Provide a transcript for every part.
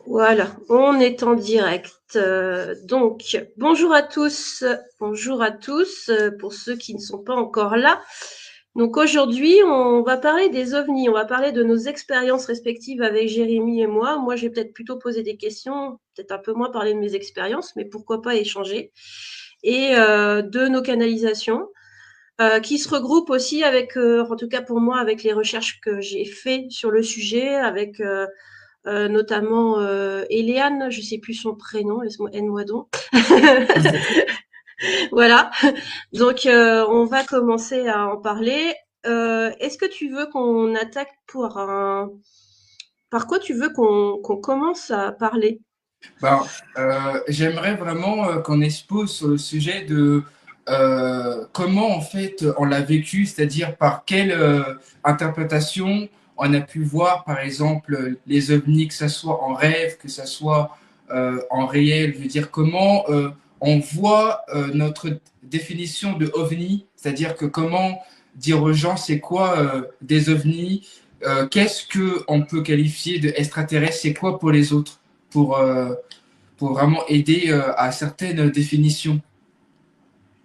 Voilà, on est en direct. Donc, bonjour à tous, pour ceux qui ne sont pas encore là. Donc aujourd'hui, on va parler des ovnis, on va parler de nos expériences respectives avec Jérémy et moi. Moi, je vais peut-être plutôt poser des questions, peut-être un peu moins parler de mes expériences, mais pourquoi pas échanger. Et de nos canalisations, qui se regroupent aussi avec, en tout cas pour moi, avec les recherches que j'ai fait sur le sujet, avec notamment Eliane, je sais plus son prénom, aide-moi donc. Voilà, donc on va commencer à en parler. Est-ce que tu veux qu'on attaque par quoi tu veux qu'on commence à parler? Ben, j'aimerais vraiment qu'on expose sur le sujet de comment en fait on l'a vécu, c'est-à-dire par quelle interprétation on a pu voir par exemple les ovnis, que ce soit en rêve, que ce soit en réel. Je veux dire comment on voit notre définition de ovni, c'est-à-dire que comment dire aux gens c'est quoi des ovnis, qu'est-ce que on peut qualifier de extraterrestre, c'est quoi pour les autres pour, pour vraiment aider à certaines définitions.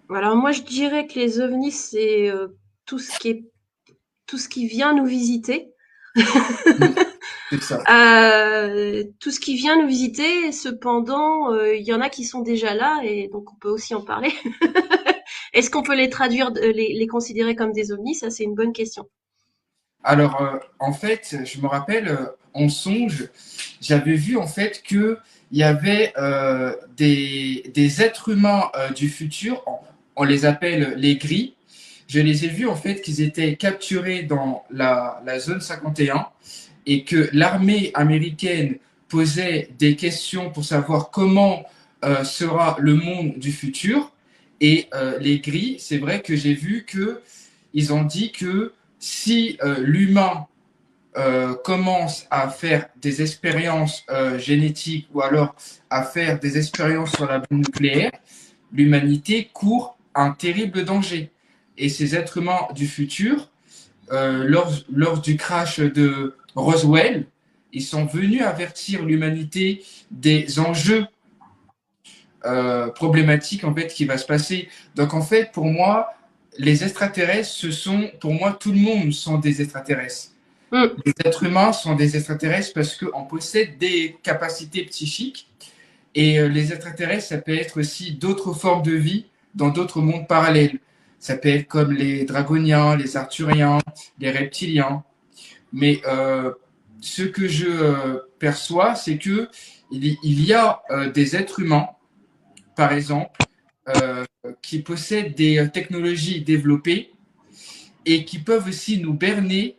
Alors moi je dirais que les ovnis c'est tout ce qui est tout ce qui vient nous visiter. Mm, c'est ça. Tout ce qui vient nous visiter, cependant, il y en a qui sont déjà là et donc on peut aussi en parler. Est-ce qu'on peut les traduire, les considérer comme des ovnis? Ça, c'est une bonne question. Alors, en fait, je me rappelle, en songe, j'avais vu en fait que il y avait des êtres humains du futur, on les appelle les gris. Je les ai vus en fait qu'ils étaient capturés dans la zone 51 et que l'armée américaine posait des questions pour savoir comment sera le monde du futur. Et les gris, c'est vrai que j'ai vu que ils ont dit que si l'humain commence à faire des expériences génétiques ou alors à faire des expériences sur la bombe nucléaire, l'humanité court un terrible danger. Et ces êtres humains du futur, lors du crash de Roswell, ils sont venus avertir l'humanité des enjeux problématiques en fait qui va se passer. Donc en fait, pour moi, les extraterrestres, pour moi, tout le monde sont des extraterrestres. Hmm. Les êtres humains sont des extraterrestres parce qu'on possède des capacités psychiques et les extraterrestres, ça peut être aussi d'autres formes de vie dans d'autres mondes parallèles. Ça peut être comme les dragoniens, les arthuriens, les reptiliens. Mais ce que je perçois, c'est que il y a des êtres humains, par exemple, euh, qui possèdent des technologies développées et qui peuvent aussi nous berner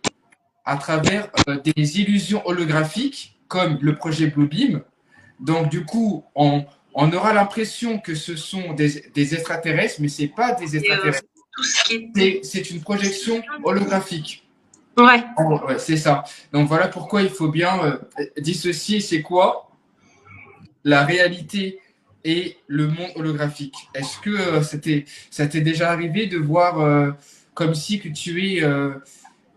à travers des illusions holographiques, comme le projet Bluebeam. Donc, du coup, on aura l'impression que ce sont des extraterrestres, mais ce n'est pas des Et extraterrestres. tout ce qui est... C'est une projection holographique. Ouais. Oh, ouais, c'est ça. Donc, voilà pourquoi il faut bien dissocier c'est quoi la réalité et le monde holographique. Est-ce que ça t'est déjà arrivé de voir comme si que tu es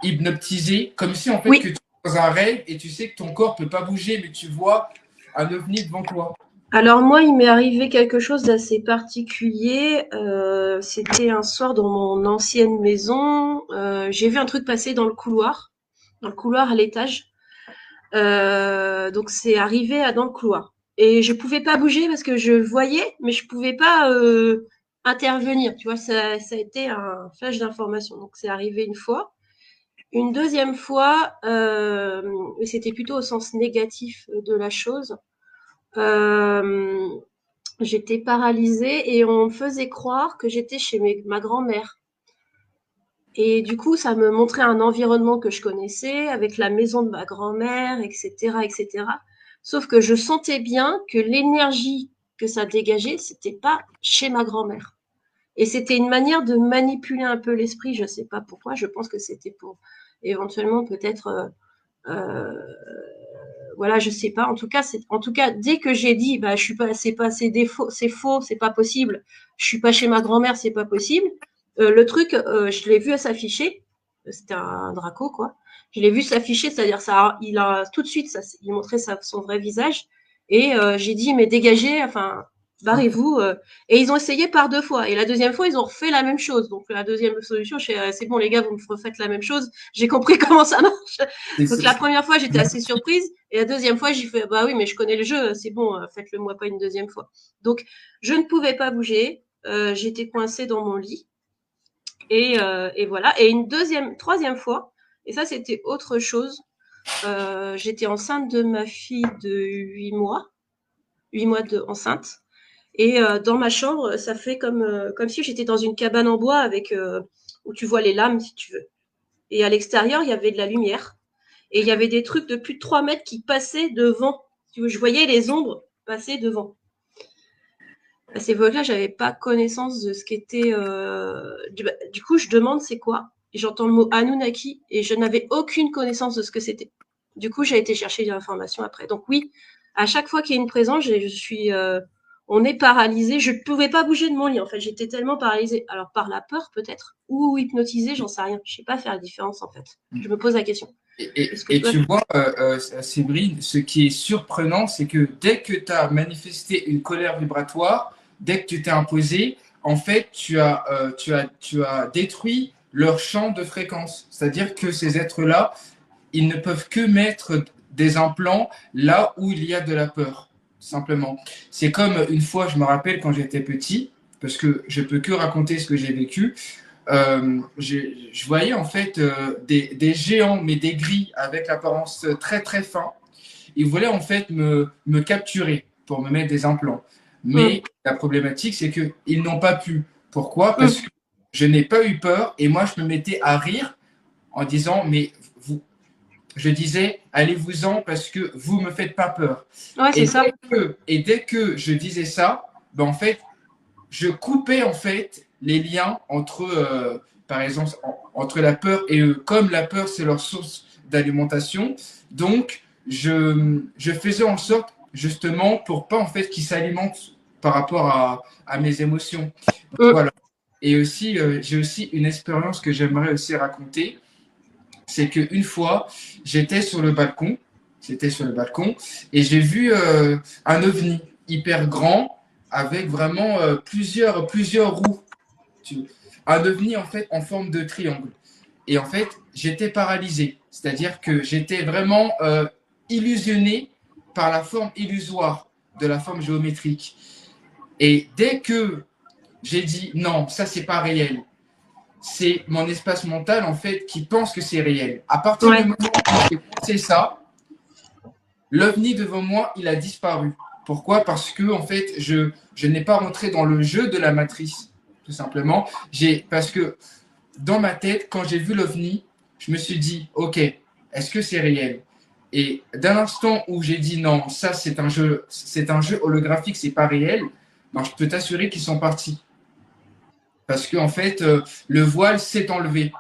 hypnotisé, comme si en fait que tu Oui. es dans un rêve et tu sais que ton corps peut pas bouger, mais tu vois un ovni devant toi. Alors moi, il m'est arrivé quelque chose d'assez particulier. C'était un soir dans mon ancienne maison. J'ai vu un truc passer dans le couloir à l'étage. Donc c'est arrivé dans le couloir. Et je pouvais pas bouger parce que je voyais, mais je pouvais pas intervenir. Tu vois, ça a été un flash d'information. Donc c'est arrivé une fois. Une deuxième fois, et c'était plutôt au sens négatif de la chose. Euh, J'étais paralysée et on me faisait croire que j'étais chez ma grand-mère. Et du coup, ça me montrait un environnement que je connaissais, avec la maison de ma grand-mère, etc., etc. Sauf que je sentais bien que l'énergie que ça dégageait, c'était pas chez ma grand-mère. Et c'était une manière de manipuler un peu l'esprit, je sais pas pourquoi, je pense que c'était pour éventuellement peut-être voilà, je sais pas. En tout cas, dès que j'ai dit, bah, je suis pas, c'est faux, c'est pas possible. Je suis pas chez ma grand-mère, c'est pas possible. Le truc, je l'ai vu s'afficher. C'était un Draco, quoi. Je l'ai vu s'afficher, c'est-à-dire ça, il a tout de suite, ça, il montrait son vrai visage. Et j'ai dit, mais dégagez, enfin, barrez-vous. Et ils ont essayé par 2 fois. Et la deuxième fois, ils ont refait la même chose. Donc la deuxième solution, c'est bon les gars, vous me refaites la même chose. J'ai compris comment ça marche. Donc la première fois, j'étais assez surprise. Et la deuxième fois, j'ai fait, bah oui, mais je connais le jeu, c'est bon, faites-le moi pas une deuxième fois. Donc je ne pouvais pas bouger. J'étais coincée dans mon lit. Et voilà. Et troisième fois, et ça c'était autre chose. J'étais enceinte de ma fille de 8 mois, 8 mois enceinte. Et dans ma chambre, ça fait comme si j'étais dans une cabane en bois avec où tu vois les lames, si tu veux. Et à l'extérieur, il y avait de la lumière. Et il y avait des trucs de plus de 3 mètres qui passaient devant. Je voyais les ombres passer devant. À ces époque-là, j'avais pas connaissance de ce qu'était. Du coup, je demande c'est quoi. Et j'entends le mot Anunnaki et je n'avais aucune connaissance de ce que c'était. Du coup, j'ai été chercher des informations après. Donc oui, à chaque fois qu'il y a une présence, on est paralysé. Je ne pouvais pas bouger de mon lit. En fait, j'étais tellement paralysée. Alors par la peur peut-être ou hypnotisée, j'en sais rien. Je sais pas faire la différence en fait. Je me pose la question. Est-ce que Et toi, tu vois, Séverine, ce qui est surprenant, c'est que dès que tu as manifesté une colère vibratoire, dès que tu t'es imposé, en fait, tu as détruit leur champ de fréquence. C'est-à-dire que ces êtres-là, ils ne peuvent que mettre des implants là où il y a de la peur, simplement. C'est comme une fois, je me rappelle quand j'étais petit, parce que je peux que raconter ce que j'ai vécu. Je voyais en fait des géants, mais des gris avec l'apparence très très fin. Ils voulaient en fait me capturer pour me mettre des implants. Mais la problématique, c'est qu'ils n'ont pas pu. Pourquoi? Parce que je n'ai pas eu peur et moi, je me mettais à rire en disant, mais vous, je disais, allez-vous-en parce que vous me faites pas peur. ouais, c'est ça. Et dès que je disais ça, ben en fait, je coupais en fait les liens entre, par exemple, entre la peur et eux. Comme la peur, c'est leur source d'alimentation, donc je faisais en sorte justement pour pas en fait qu'ils s'alimentent par rapport à mes émotions. Donc, voilà. Et aussi, j'ai aussi une expérience que j'aimerais aussi raconter. C'est qu'une fois, j'étais sur le balcon et j'ai vu un ovni hyper grand avec vraiment plusieurs roues. Un ovni en fait en forme de triangle. Et en fait, j'étais paralysé. C'est-à-dire que j'étais vraiment illusionné par la forme illusoire de la forme géométrique. Et dès que j'ai dit non, ça c'est pas réel, c'est mon espace mental en fait qui pense que c'est réel. À partir du moment où j'ai pensé ça, l'ovni devant moi, il a disparu. Pourquoi? Parce que en fait, je n'ai pas rentré dans le jeu de la matrice, tout simplement. Parce que dans ma tête, quand j'ai vu l'ovni, je me suis dit, ok, est-ce que c'est réel? Et d'un instant où j'ai dit non, ça c'est un jeu holographique, c'est pas réel, ben, je peux t'assurer qu'ils sont partis. Parce que en fait, le voile s'est enlevé.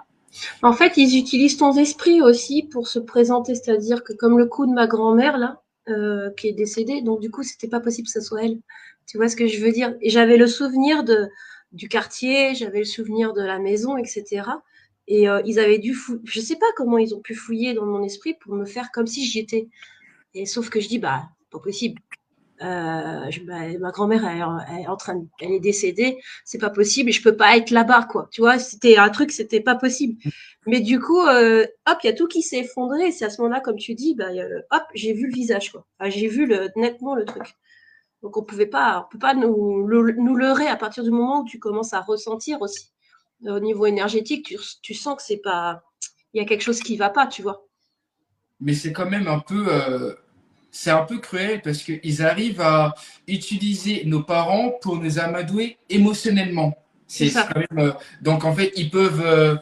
En fait, ils utilisent ton esprit aussi pour se présenter, c'est-à-dire que comme le coup de ma grand-mère là, qui est décédée, donc du coup, c'était pas possible que ce soit elle. Tu vois ce que je veux dire? Et j'avais le souvenir du quartier, j'avais le souvenir de la maison, etc. Et ils avaient dû je sais pas comment ils ont pu fouiller dans mon esprit pour me faire comme si j'y étais. Et sauf que je dis, bah, pas possible. Ma grand-mère elle est elle est décédée, c'est pas possible, et je peux pas être là-bas, quoi. Tu vois, c'était un truc, c'était pas possible. Mais du coup, hop, il y a tout qui s'est effondré. Et c'est à ce moment-là, comme tu dis, bah, hop, j'ai vu le visage, quoi. Enfin, j'ai vu nettement le truc. Donc on peut pas nous leurrer à partir du moment où tu commences à ressentir aussi. Au niveau énergétique, tu sens que il y a quelque chose qui va pas, tu vois. Mais c'est quand même c'est un peu cruel parce qu'ils arrivent à utiliser nos parents pour nous amadouer émotionnellement. C'est ça. Quand même, donc en fait, ils peuvent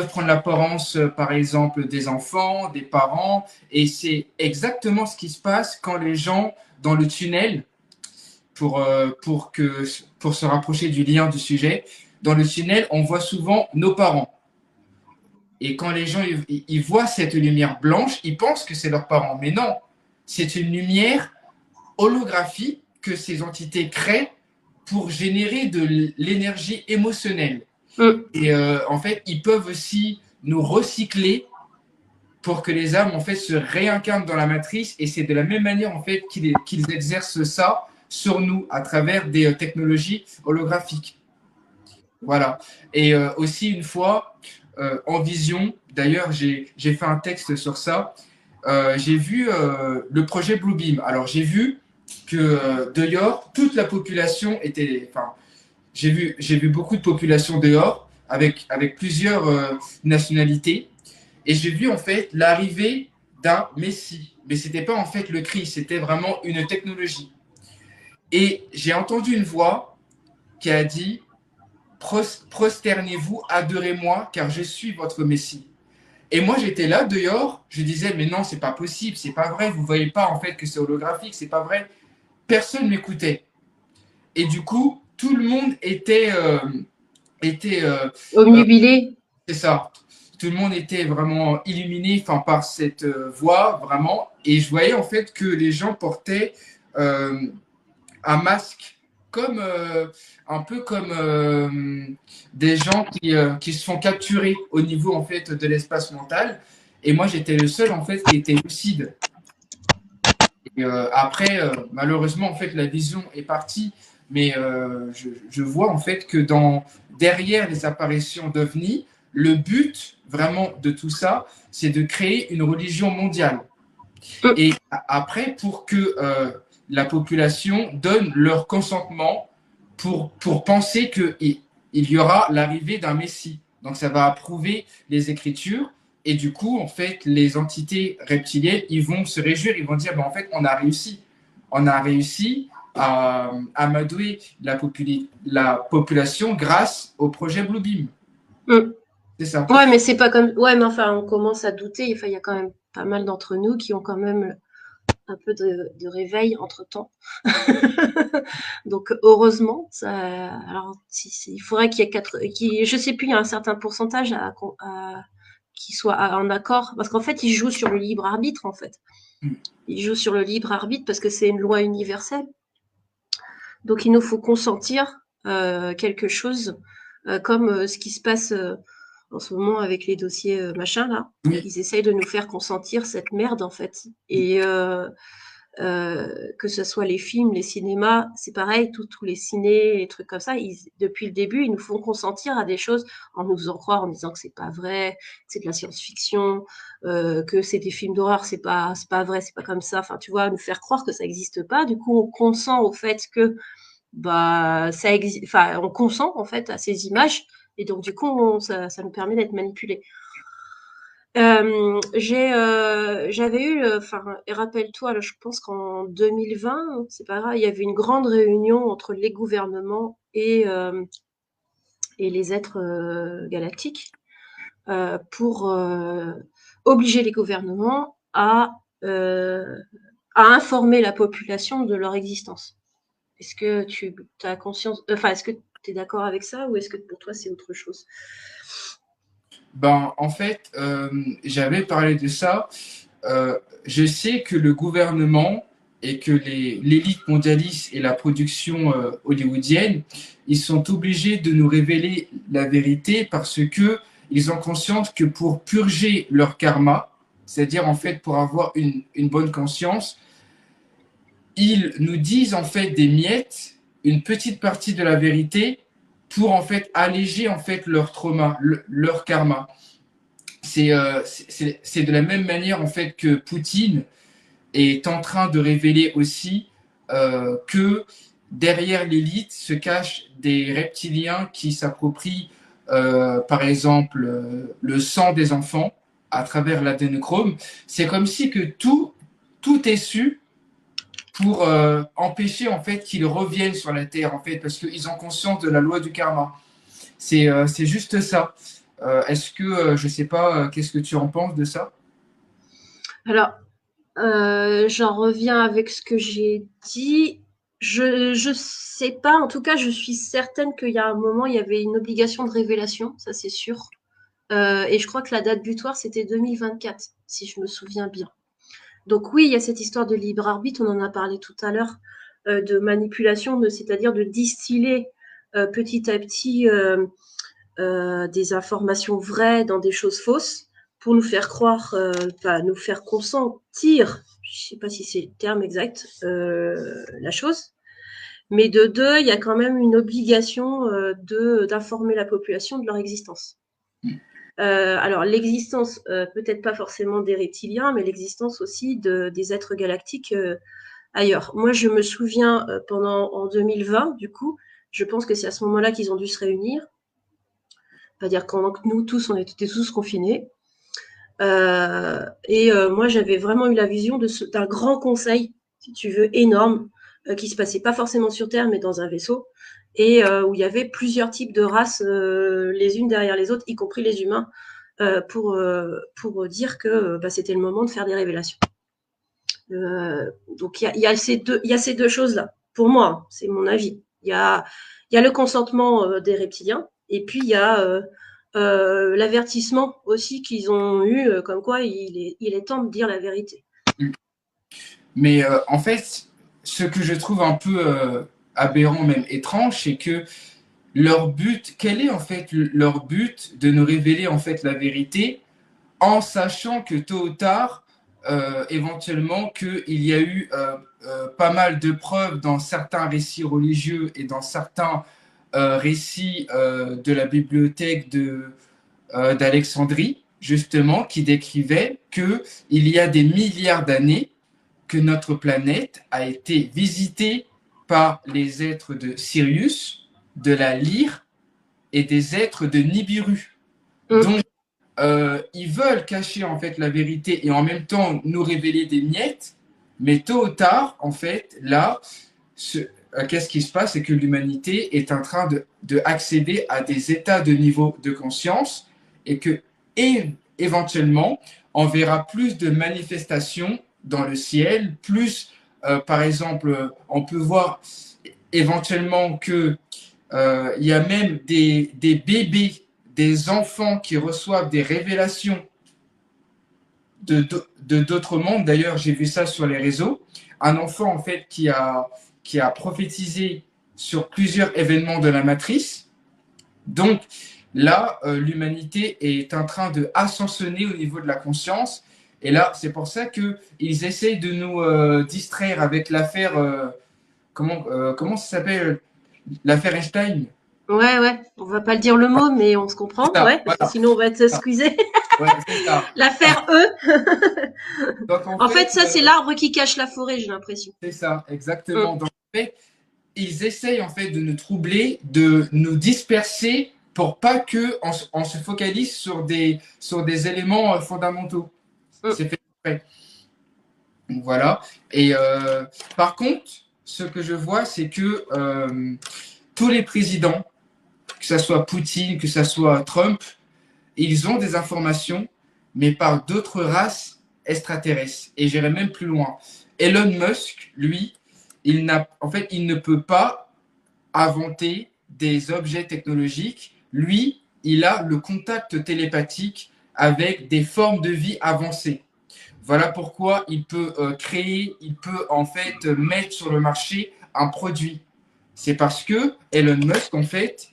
prendre l'apparence, par exemple, des enfants, des parents, et c'est exactement ce qui se passe quand les gens dans le tunnel, pour se rapprocher du lien du sujet, dans le tunnel, on voit souvent nos parents. Et quand les gens ils voient cette lumière blanche, ils pensent que c'est leurs parents. Mais non, c'est une lumière holographique que ces entités créent pour générer de l'énergie émotionnelle. Mm. Et en fait, ils peuvent aussi nous recycler pour que les âmes en fait se réincarnent dans la matrice, et c'est de la même manière en fait qu'ils exercent ça sur nous à travers des technologies holographiques. Voilà. Et aussi une fois en vision, d'ailleurs j'ai fait un texte sur ça, j'ai vu le projet Bluebeam. Alors j'ai vu que dehors, toute la population était, enfin, j'ai vu beaucoup de populations dehors avec plusieurs nationalités, et j'ai vu en fait l'arrivée d'un Messie. Mais c'était pas en fait le Christ, c'était vraiment une technologie. Et j'ai entendu une voix qui a dit: prosternez-vous, adorez-moi, car je suis votre Messie. Et moi, j'étais là dehors, je disais, mais non, c'est pas possible, c'est pas vrai, vous voyez pas en fait que c'est holographique, c'est pas vrai. Personne m'écoutait. Et du coup, tout le monde était Obnubilé. c'est ça. Tout le monde était vraiment illuminé, enfin, par cette voix, vraiment. Et je voyais en fait que les gens portaient euh, un masque, comme un peu comme des gens qui se font capturer au niveau en fait de l'espace mental. Et moi, j'étais le seul en fait qui était lucide. Et après, malheureusement, en fait, la vision est partie. Mais je vois en fait que derrière les apparitions d'OVNI, le but vraiment de tout ça, c'est de créer une religion mondiale. Et après, pour que la population donne leur consentement pour penser qu'il y aura l'arrivée d'un Messie. Donc ça va approuver les Écritures. Et du coup, en fait, les entités reptiliennes, ils vont se réjouir, ils vont dire, ben, en fait, on a réussi. On a réussi à amadouer la population grâce au projet Bluebeam. Mm. C'est ça. Ouais, mais c'est pas comme. Ouais, mais enfin, on commence à douter. Enfin, il y a quand même pas mal d'entre nous qui ont quand même un peu de réveil entre-temps. Donc, heureusement, ça. Alors, il faudrait qu'il y ait je sais plus, il y a un certain pourcentage qui soit en accord. Parce qu'en fait, ils jouent sur le libre arbitre, en fait. Ils jouent sur le libre arbitre parce que c'est une loi universelle. Donc, il nous faut consentir quelque chose, comme ce qui se passe en ce moment avec les dossiers machin là. Oui. Ils essayent de nous faire consentir cette merde en fait. Et que ce soit les films, les cinémas, c'est pareil, tous les cinés, les trucs comme ça, depuis le début, ils nous font consentir à des choses en nous faisant croire, en disant que c'est pas vrai, que c'est de la science-fiction, que c'est des films d'horreur, c'est pas vrai, c'est pas comme ça. Enfin, tu vois, nous faire croire que ça n'existe pas. Du coup, on consent au fait que bah ça existe, enfin, on consent en fait à ces images, et donc du coup, ça nous permet d'être manipulés. J'avais eu, enfin, rappelle-toi, là, je pense qu'en 2020, c'est pas grave, il y avait une grande réunion entre les gouvernements et les êtres galactiques pour obliger les gouvernements euh, à informer la population de leur existence. Est-ce que tu as conscience, enfin, est-ce que tu es d'accord avec ça ou est-ce que pour toi c'est autre chose? Ben, en fait, j'avais parlé de ça. Je sais que le gouvernement et que l'élite mondialiste et la production hollywoodienne, ils sont obligés de nous révéler la vérité parce que ils ont conscience que pour purger leur karma, c'est-à-dire en fait pour avoir une bonne conscience, ils nous disent en fait des miettes, une petite partie de la vérité pour en fait alléger en fait leur trauma, leur karma. C'est de la même manière en fait que Poutine est en train de révéler aussi que derrière l'élite se cachent des reptiliens qui s'approprient par exemple le sang des enfants à travers l'adénochrome. C'est comme si que tout est su pour empêcher en fait qu'ils reviennent sur la terre en fait parce qu'ils ont conscience de la loi du karma. C'est juste ça. Est-ce que, je sais pas, qu'est-ce que tu en penses de ça? Alors, j'en reviens avec ce que j'ai dit. Je sais pas, en tout cas, je suis certaine qu'il y a un moment, il y avait une obligation de révélation, ça c'est sûr. Et je crois que la date butoir, c'était 2024, si je me souviens bien. Donc oui, il y a cette histoire de libre arbitre, on en a parlé tout à l'heure, de manipulation, c'est-à-dire de distiller petit à petit des informations vraies dans des choses fausses pour nous faire croire, nous faire consentir, je sais pas si c'est le terme exact, la chose. Mais de deux, il y a quand même une obligation d'informer la population de leur existence. Alors l'existence, peut-être pas forcément des reptiliens, mais l'existence aussi des êtres galactiques ailleurs. Moi, je me souviens en 2020, du coup, je pense que c'est à ce moment-là qu'ils ont dû se réunir. C'est-à-dire quand nous tous, on était tous confinés. Moi, j'avais vraiment eu la vision d'un grand conseil, si tu veux, énorme, qui se passait pas forcément sur Terre, mais dans un vaisseau, et où il y avait plusieurs types de races, les unes derrière les autres, y compris les humains, pour dire que c'était le moment de faire des révélations. Donc il y a ces deux choses-là. Pour moi, hein, c'est mon avis. Il y a le consentement des reptiliens, et puis il y a l'avertissement aussi qu'ils ont eu, comme quoi il est temps de dire la vérité. Mais en fait, ce que je trouve un peu aberrant, même étrange, c'est que leur but, quel est en fait leur but de nous révéler en fait la vérité en sachant que tôt ou tard, éventuellement, qu'il y a eu pas mal de preuves dans certains récits religieux et dans certains récits de la bibliothèque d'Alexandrie, justement, qui décrivaient qu'il y a des milliards d'années que notre planète a été visitée par les êtres de Sirius, de la Lyre et des êtres de Nibiru. Donc, ils veulent cacher en fait la vérité et en même temps nous révéler des miettes, mais tôt ou tard, en fait, là, qu'est-ce qui se passe? C'est que l'humanité est en train de accéder à des états de niveau de conscience et que éventuellement, on verra plus de manifestations dans le ciel, plus, par exemple, on peut voir éventuellement que il y a même des bébés, des enfants qui reçoivent des révélations de d'autres mondes. D'ailleurs, j'ai vu ça sur les réseaux. Un enfant, en fait, qui a prophétisé sur plusieurs événements de la matrice. Donc, là, l'humanité est en train de ascensionner au niveau de la conscience. Et là, c'est pour ça qu'ils essayent de nous distraire avec l'affaire, comment ça s'appelle? L'affaire Einstein. Ouais, on va pas le dire le mot, mais on se comprend, Ça, ouais, parce que voilà. sinon on va être squeezé. Ouais, c'est ça. L'affaire E. Donc, en En fait, fait, ça, c'est l'arbre qui cache la forêt, j'ai l'impression. c'est ça, exactement. Mm. Donc, en fait, ils essayent en fait de nous troubler, de nous disperser pour pas que on se focalise sur des éléments fondamentaux. Mm. C'est fait exprès. Donc, voilà. Et par contre, ce que je vois, c'est que tous les présidents, que ce soit Poutine, que ce soit Trump, ils ont des informations, mais par d'autres races extraterrestres. Et j'irai même plus loin. Elon Musk, lui, en fait, il ne peut pas inventer des objets technologiques. Lui, il a le contact télépathique avec des formes de vie avancées. Voilà pourquoi il peut créer, il peut en fait mettre sur le marché un produit. C'est parce que Elon Musk, en fait,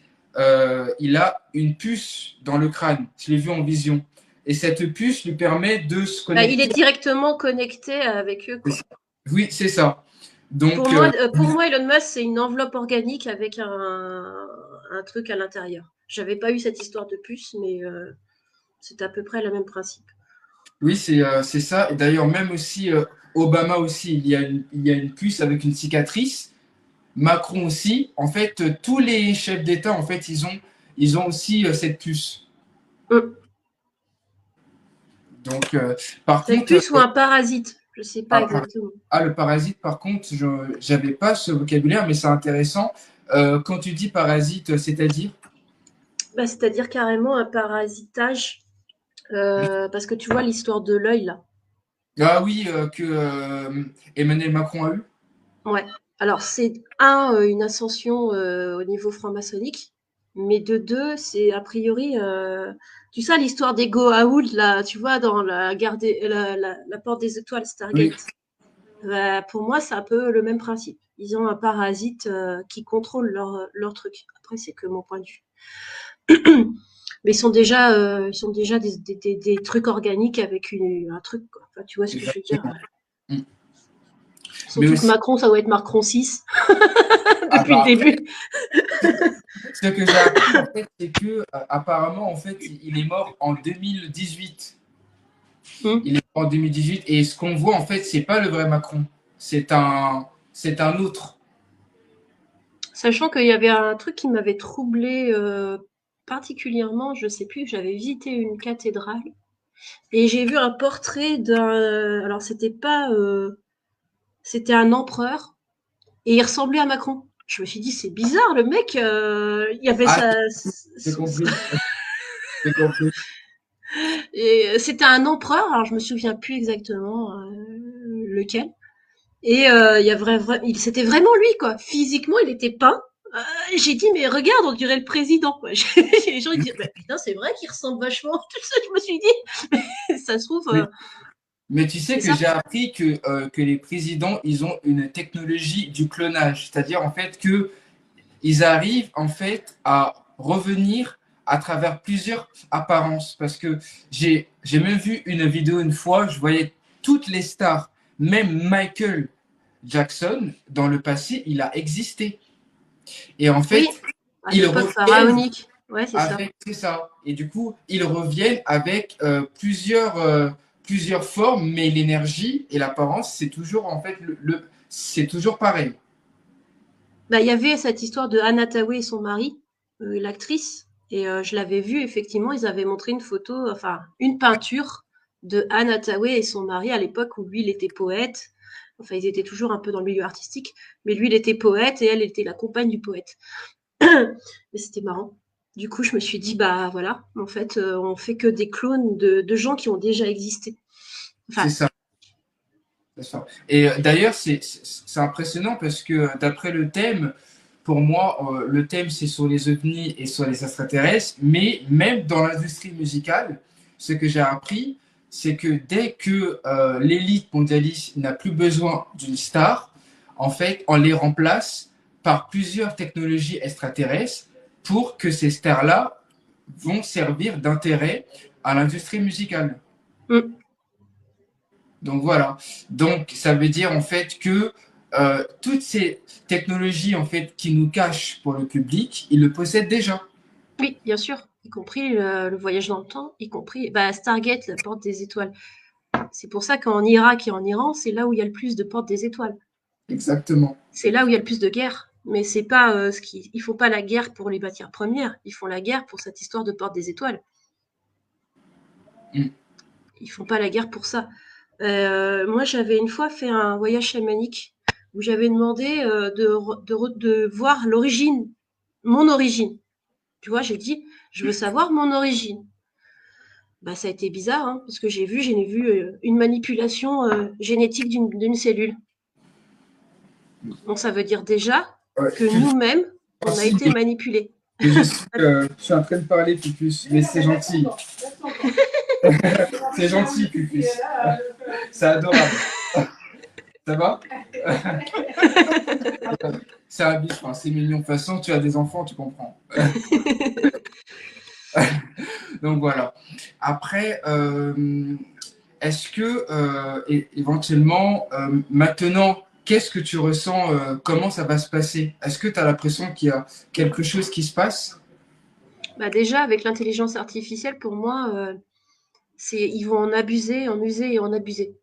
il a une puce dans le crâne. Je l'ai vu en vision. Et cette puce lui permet de se Il est connecter. directement connecté avec eux, quoi. Oui, c'est ça. Pour Donc, moi, pour moi, Elon Musk, c'est une enveloppe organique avec un truc à l'intérieur. J'avais pas eu cette histoire de puce, mais c'est à peu près le même principe. oui, c'est ça. Et d'ailleurs, même aussi, Obama aussi, il y a une puce avec une cicatrice. Macron aussi. En fait, tous les chefs d'État, en fait, ils ont aussi cette puce. Mm. Donc, par C'est une contre, puce ou un parasite? Je sais pas ah, par- exactement. le parasite, par contre, je n'avais pas ce vocabulaire, mais c'est intéressant. Quand tu dis parasite, c'est-à-dire? C'est-à-dire carrément un parasitage, parce que tu vois l'histoire de l'œil là. Ah oui, que Emmanuel Macron a eu. Ouais. Alors c'est une ascension au niveau franc-maçonnique, mais de deux, c'est a priori, tu sais l'histoire des Goa'uld là, tu vois dans la porte des étoiles Oui, Stargate. Pour moi, c'est un peu le même principe. Ils ont un parasite qui contrôle leur truc. Après, c'est que mon point de vue. Mais ils sont déjà des trucs organiques avec un truc, quoi. Enfin, tu vois ce que je veux dire. Exactement. Mm. Mais Surtout que aussi, Macron, ça doit être Macron 6 ah depuis le bah, après, début. ce que j'ai appris, en fait, c'est que apparemment, en fait, il est mort en 2018. Hmm. Il est mort en 2018 et ce qu'on voit, en fait, c'est pas le vrai Macron. C'est un autre. Sachant qu'il y avait un truc qui m'avait troublé particulièrement, je sais plus, j'avais visité une cathédrale et j'ai vu un portrait d'un. Alors c'était pas, c'était un empereur et il ressemblait à Macron. Je me suis dit c'est bizarre, le mec, il y avait Ah, sa. j'ai compris. J'ai compris. Et c'était un empereur, alors je me souviens plus exactement lequel. Et il y a c'était vraiment lui quoi. Physiquement, il était peint. J'ai dit mais regarde, on dirait le président. Quoi. Les gens ils disaient bah, putain c'est vrai qu'il ressemble vachement. Tout ça, je me suis dit, ça se trouve, Mais, mais tu sais c'est que ça. j'ai appris que les présidents, ils ont une technologie du clonage. C'est-à-dire, en fait, que ils arrivent en fait à revenir à travers plusieurs apparences. Parce que j'ai même vu une vidéo une fois, je voyais toutes les stars, même Michael Jackson, dans le passé, il a existé. Et en Oui, fait, à ils l'époque reviennent pharaonique. Ouais, c'est ça. avec, c'est ça. Et du coup, ils reviennent avec plusieurs formes, mais l'énergie et l'apparence, c'est toujours en fait c'est toujours pareil. Bah, il y avait cette histoire de Anna Thaoué et son mari, l'actrice, et je l'avais vue effectivement, ils avaient montré une photo, enfin une peinture de Anna Thaoué et son mari à l'époque où lui il était poète. Enfin, ils étaient toujours un peu dans le milieu artistique, mais lui il était poète et elle était la compagne du poète. Mais c'était marrant. Du coup, je me suis dit bah voilà, en fait, on fait que des clones de gens qui ont déjà existé. C'est Enfin, ça. C'est ça. Et d'ailleurs, c'est impressionnant parce que d'après le thème, pour moi, le thème c'est sur les ovnis et sur les extraterrestres, mais même dans l'industrie musicale, ce que j'ai appris, c'est que dès que l'élite mondialiste n'a plus besoin d'une star, en fait, on les remplace par plusieurs technologies extraterrestres pour que ces stars-là vont servir d'intérêt à l'industrie musicale. mm. Donc voilà. Donc ça veut dire en fait que toutes ces technologies en fait qui nous cachent pour le public, ils le possèdent déjà. Oui, bien sûr, y compris le voyage dans le temps, y compris bah, Stargate, la porte des étoiles. C'est pour ça qu'en Irak et en Iran, c'est là où il y a le plus de portes des étoiles. Exactement. C'est là où il y a le plus de guerres. Mais c'est pas ils font pas la guerre pour les matières premières. Ils font la guerre pour cette histoire de porte des étoiles. Mm. Ils font pas la guerre pour ça. Moi, j'avais une fois fait un voyage chamanique où j'avais demandé de voir l'origine, mon origine. Tu vois, j'ai dit, je veux savoir mon origine. Bah, ça a été bizarre, hein, parce que j'ai vu une manipulation génétique d'une cellule. Donc ça veut dire déjà Ouais, que tu dis nous-mêmes, on a gentil, été manipulés. mais je suis en train de parler, Pupus, mais c'est gentil. C'est gentil, Pupus. C'est adorable. Ça va? C'est un biche, enfin, c'est mignon. De toute façon, tu as des enfants, tu comprends. Donc voilà. Après, est-ce que éventuellement, maintenant, qu'est-ce que tu ressens, comment ça va se passer? Est-ce que tu as l'impression qu'il y a quelque chose qui se passe? Bah déjà, avec l'intelligence artificielle, pour moi, ils vont en user et en abuser.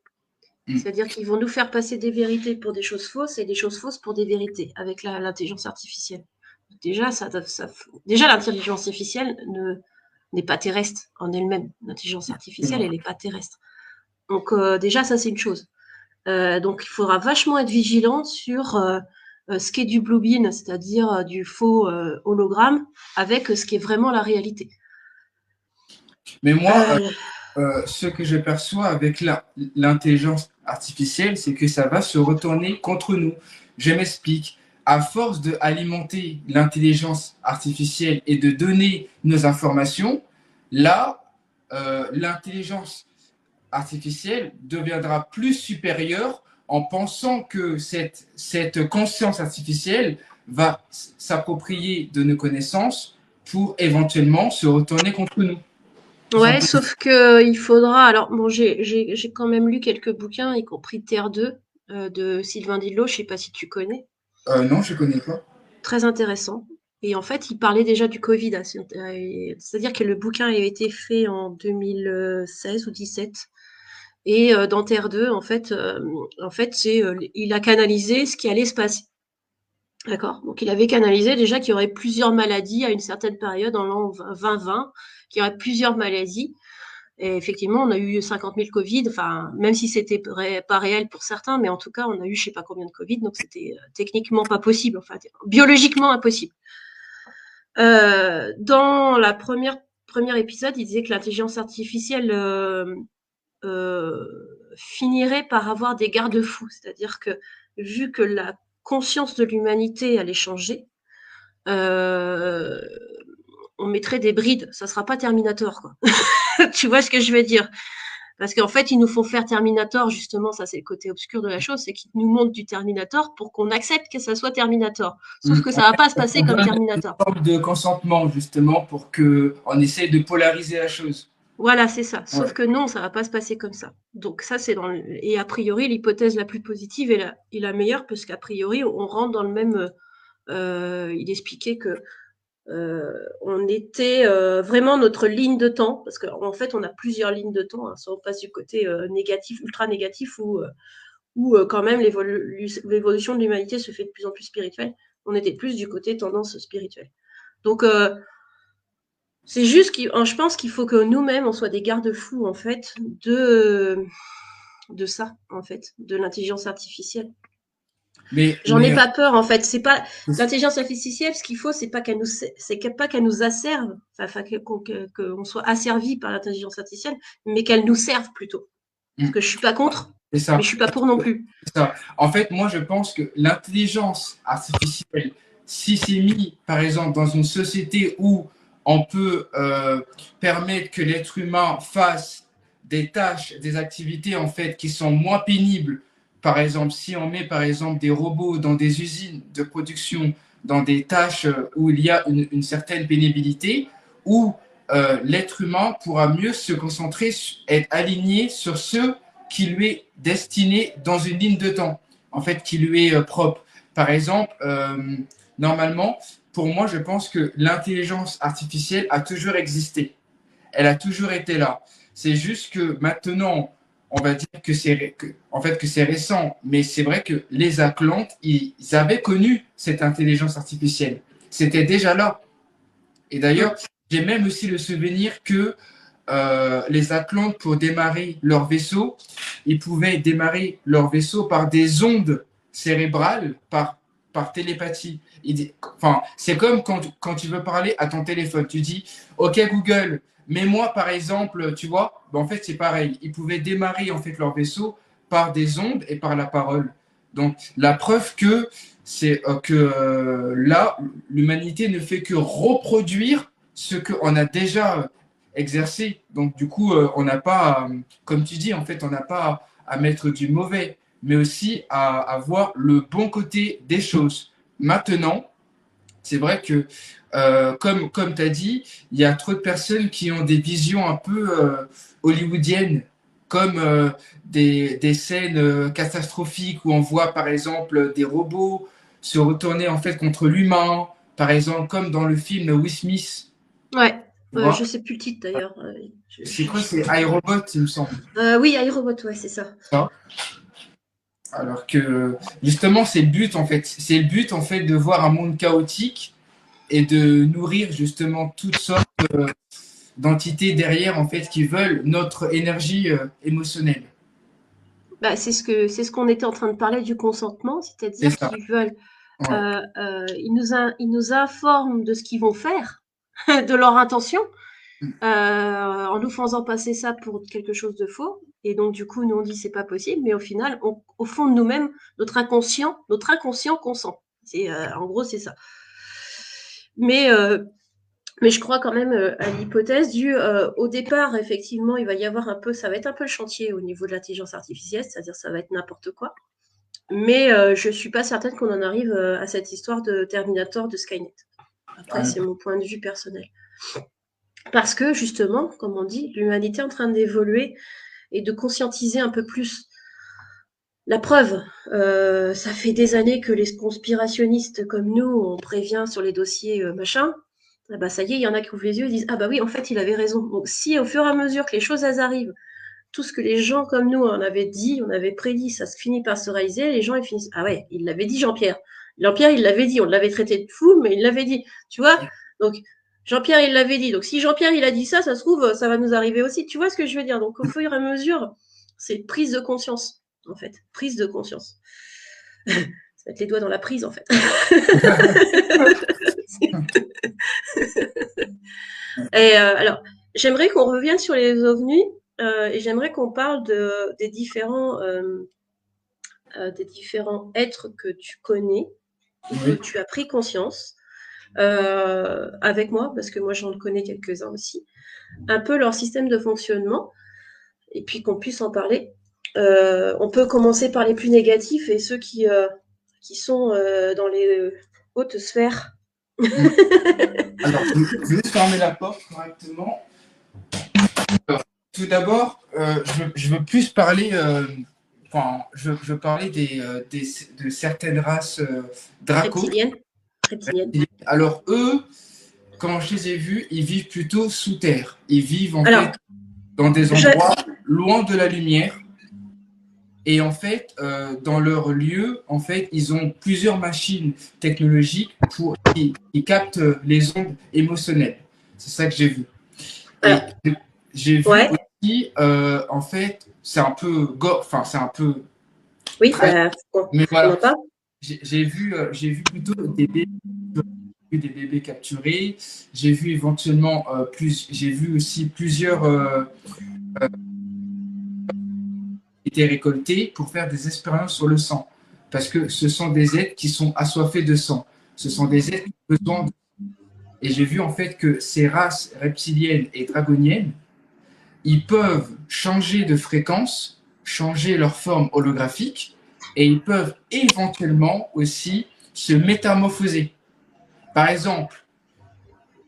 Mm. C'est-à-dire qu'ils vont nous faire passer des vérités pour des choses fausses et des choses fausses pour des vérités avec l'intelligence artificielle. Déjà, déjà l'intelligence artificielle n'est pas terrestre en elle-même. L'intelligence artificielle, elle n'est pas terrestre. Donc déjà, ça c'est une chose. Donc il faudra vachement être vigilant sur ce qui est du blue beam, c'est-à-dire du faux hologramme, avec ce qui est vraiment la réalité. Mais moi, Euh, ce que je perçois avec l'intelligence artificielle, c'est que ça va se retourner contre nous. Je m'explique. À force d'alimenter l'intelligence artificielle et de donner nos informations, là, l'intelligence artificielle deviendra plus supérieure en pensant que cette conscience artificielle va s'approprier de nos connaissances pour éventuellement se retourner contre nous, tout Ouais, simplement. sauf que il faudra. Alors bon, j'ai quand même lu quelques bouquins, y compris Terre 2 de Sylvain Didlot. Je sais pas si tu connais. Non, je connais pas. Très intéressant. Et en fait, il parlait déjà du Covid. C'est-à-dire que le bouquin a été fait en 2016 ou 17. Et dans Terre 2, en fait, il a canalisé ce qui allait se passer. D'accord. Donc, il avait canalisé déjà qu'il y aurait plusieurs maladies à une certaine période, en l'an 2020, qu'il y aurait plusieurs maladies. Et effectivement, on a eu 50 000 Covid, enfin, même si c'était pas réel pour certains, mais en tout cas, on a eu je sais pas combien de Covid, donc c'était techniquement pas possible, enfin, biologiquement impossible. Dans la premier épisode, il disait que l'intelligence artificielle euh, finirait par avoir des garde-fous, c'est-à-dire que vu que la conscience de l'humanité allait changer, euh, on mettrait des brides. Ça sera pas Terminator, quoi. Tu vois ce que je veux dire? Parce qu'en fait, ils nous font faire Terminator, justement, ça c'est le côté obscur de la chose, c'est qu'ils nous montrent du Terminator pour qu'on accepte que ça soit Terminator. Sauf que ça va pas se passer On comme donne une Terminator. forme de consentement, justement, pour que on essaie de polariser la chose. Voilà, c'est ça. Sauf Ouais. que non, ça va pas se passer comme ça. Donc ça, c'est et a priori, l'hypothèse la plus positive est la meilleure, parce qu'a priori, on rentre dans le même. Il expliquait que on était vraiment notre ligne de temps, parce qu'en fait, on a plusieurs lignes de temps. Hein, soit on passe du côté négatif, ultra négatif, ou quand même l'évolution de l'humanité se fait de plus en plus spirituelle. On était plus du côté tendance spirituelle. Donc, c'est juste je pense qu'il faut que nous-mêmes, on soit des garde-fous, en fait, de ça, en fait, de l'intelligence artificielle. Mais, J'en ai mais pas peur, en fait. C'est pas l'intelligence artificielle. Ce qu'il faut, c'est pas qu'elle nous asserve, enfin qu'on soit asservi par l'intelligence artificielle, mais qu'elle nous serve plutôt. Parce que je suis pas contre, c'est mais ça. je suis pas pour non plus. C'est ça. En fait, moi, je pense que l'intelligence artificielle, si c'est mis, par exemple, dans une société où on peut permettre que l'être humain fasse des tâches, des activités, en fait, qui sont moins pénibles, par exemple, si on met, par exemple, des robots dans des usines de production, dans des tâches où il y a une certaine pénibilité, où l'être humain pourra mieux se concentrer, être aligné sur ce qui lui est destiné dans une ligne de temps, en fait, qui lui est propre. Par exemple, normalement, pour moi, je pense que l'intelligence artificielle a toujours existé. Elle a toujours été là. C'est juste que maintenant, on va dire que en fait, que c'est récent, mais c'est vrai que les Atlantes, ils avaient connu cette intelligence artificielle. C'était déjà là. Et d'ailleurs, Mm. j'ai même aussi le souvenir que les Atlantes, pour démarrer leur vaisseau, ils pouvaient démarrer leur vaisseau par des ondes cérébrales, par télépathie. Enfin, c'est comme quand tu veux parler à ton téléphone. Tu dis, OK Google, mets-moi par exemple, tu vois, ben, en fait c'est pareil. Ils pouvaient démarrer en fait leur vaisseau par des ondes et par la parole. Donc la preuve que c'est que là, l'humanité ne fait que reproduire ce qu'on a déjà exercer. Donc, du coup, on n'a pas, comme tu dis, en fait, on n'a pas à mettre du mauvais, mais aussi à voir le bon côté des choses. Maintenant, c'est vrai que, comme tu as dit, il y a trop de personnes qui ont des visions un peu hollywoodiennes, comme des scènes catastrophiques où on voit, par exemple, des robots se retourner en fait contre l'humain, par exemple, comme dans le film Will Smith, Ouais. tu vois. Je sais plus le titre d'ailleurs. C'est quoi? C'est iRobot, il me semble. Oui, iRobot, ouais, c'est ça. Ça. Alors que justement, c'est le but en fait. C'est le but en fait de voir un monde chaotique et de nourrir justement toutes sortes d'entités derrière en fait qui veulent notre énergie émotionnelle. Bah, c'est ce qu'on était en train de parler du consentement, C'est c'est-à-dire ça. qu'ils veulent, Ouais. ils nous informent de ce qu'ils vont faire, de leur intention, en nous faisant passer ça pour quelque chose de faux. Et donc, du coup, nous, on dit c'est pas possible, mais au final, au fond de nous-mêmes, notre inconscient consent. En gros, c'est ça. Mais, euh, mais je crois quand même à l'hypothèse au départ, effectivement, il va y avoir ça va être un peu le chantier au niveau de l'intelligence artificielle, c'est-à-dire ça va être n'importe quoi. Mais je suis pas certaine qu'on en arrive à cette histoire de Terminator de Skynet. Après, c'est mon point de vue personnel. Parce que, justement, comme on dit, l'humanité est en train d'évoluer et de conscientiser un peu plus. La preuve, ça fait des années que les conspirationnistes comme nous, on prévient sur les dossiers machin. Ah bah ça y est, il y en a qui ouvrent les yeux et disent ah bah oui, en fait, il avait raison. Donc si au fur et à mesure que les choses elles arrivent, tout ce que les gens comme nous en avaient dit, on avait prédit, ça se finit par se réaliser, les gens ils finissent ah ouais, il l'avait dit Jean-Pierre. Jean-Pierre il l'avait dit, on l'avait traité de fou, mais il l'avait dit. Tu vois? Donc Jean-Pierre il l'avait dit. Donc si Jean-Pierre il a dit ça, ça se trouve ça va nous arriver aussi. Tu vois ce que je veux dire? Donc au fur et à mesure, c'est prise de conscience en fait, prise de conscience. Se mettre les doigts dans la prise en fait. Et alors, j'aimerais qu'on revienne sur les ovnis et j'aimerais qu'on parle des différents êtres que tu connais ou que Oui. tu as pris conscience avec moi, parce que moi j'en connais quelques-uns aussi, un peu leur système de fonctionnement et puis qu'on puisse en parler. On peut commencer par les plus négatifs et ceux qui sont dans les hautes sphères. Alors, je vais fermer la porte correctement. Alors, tout d'abord, je veux plus parler, enfin, je veux parler de certaines races draco. Reptilienne. Reptilienne. Alors, eux, quand je les ai vus, ils vivent plutôt sous terre. Ils vivent en Alors, fait dans des je, endroits loin de la lumière. Et en fait, dans leur lieu, en fait, ils ont plusieurs machines technologiques qui captent les ondes émotionnelles. C'est ça que j'ai vu. Et alors, j'ai vu ouais, aussi, en fait, c'est un peu gore, enfin, c'est un peu oui, tragique, bah, mais on en voilà. parle. J'ai vu plutôt des bébés capturés. J'ai vu éventuellement j'ai vu aussi plusieurs étaient récoltés pour faire des expériences sur le sang. Parce que ce sont des êtres qui sont assoiffés de sang. Ce sont des êtres qui ont besoin de... Et j'ai vu en fait que ces races reptiliennes et dragoniennes, ils peuvent changer de fréquence, changer leur forme holographique, et ils peuvent éventuellement aussi se métamorphoser. Par exemple,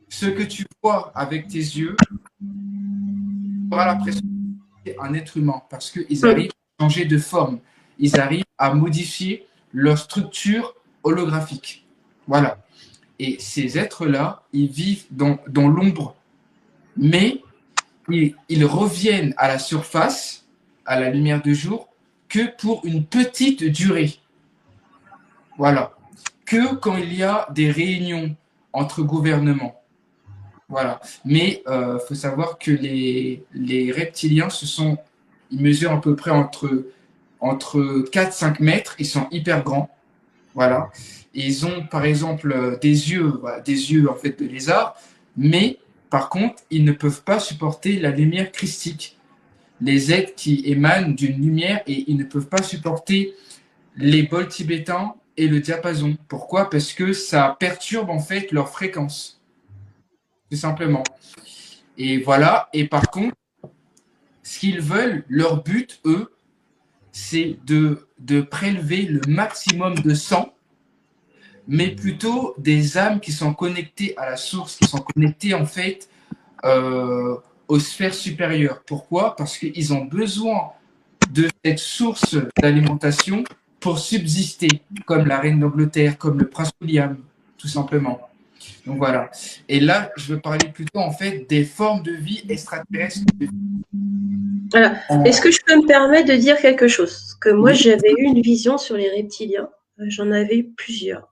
ce que tu vois avec tes yeux, tu auras l'impression que c'est un être humain, parce qu'ils arrivent à changer de forme, ils arrivent à modifier leur structure holographique. Voilà. Et ces êtres-là, ils vivent dans l'ombre, mais ils reviennent à la surface, à la lumière du jour, que pour une petite durée. Voilà. Que quand il y a des réunions entre gouvernements. Voilà. Mais il faut savoir que les reptiliens, ils mesurent à peu près entre 4-5 mètres. Ils sont hyper grands. Voilà. Et ils ont, par exemple, des yeux, voilà, des yeux en fait de lézard. Mais par contre, ils ne peuvent pas supporter la lumière christique. Les êtres qui émanent d'une lumière et ils ne peuvent pas supporter les bols tibétains et le diapason. Pourquoi? Parce que ça perturbe en fait leur fréquence, tout simplement. Et voilà. Et par contre, ce qu'ils veulent, leur but, eux, c'est de prélever le maximum de sang, mais plutôt des âmes qui sont connectées à la source, qui sont connectées en fait aux sphères supérieures. Pourquoi? Parce qu'ils ont besoin de cette source d'alimentation pour subsister, comme la reine d'Angleterre, comme le prince William, tout simplement. Donc voilà. Et là, je veux parler plutôt en fait des formes de vie extraterrestres. Voilà. Est-ce que je peux me permettre de dire quelque chose? Que moi, Oui, j'avais eu une vision sur les reptiliens. J'en avais eu plusieurs.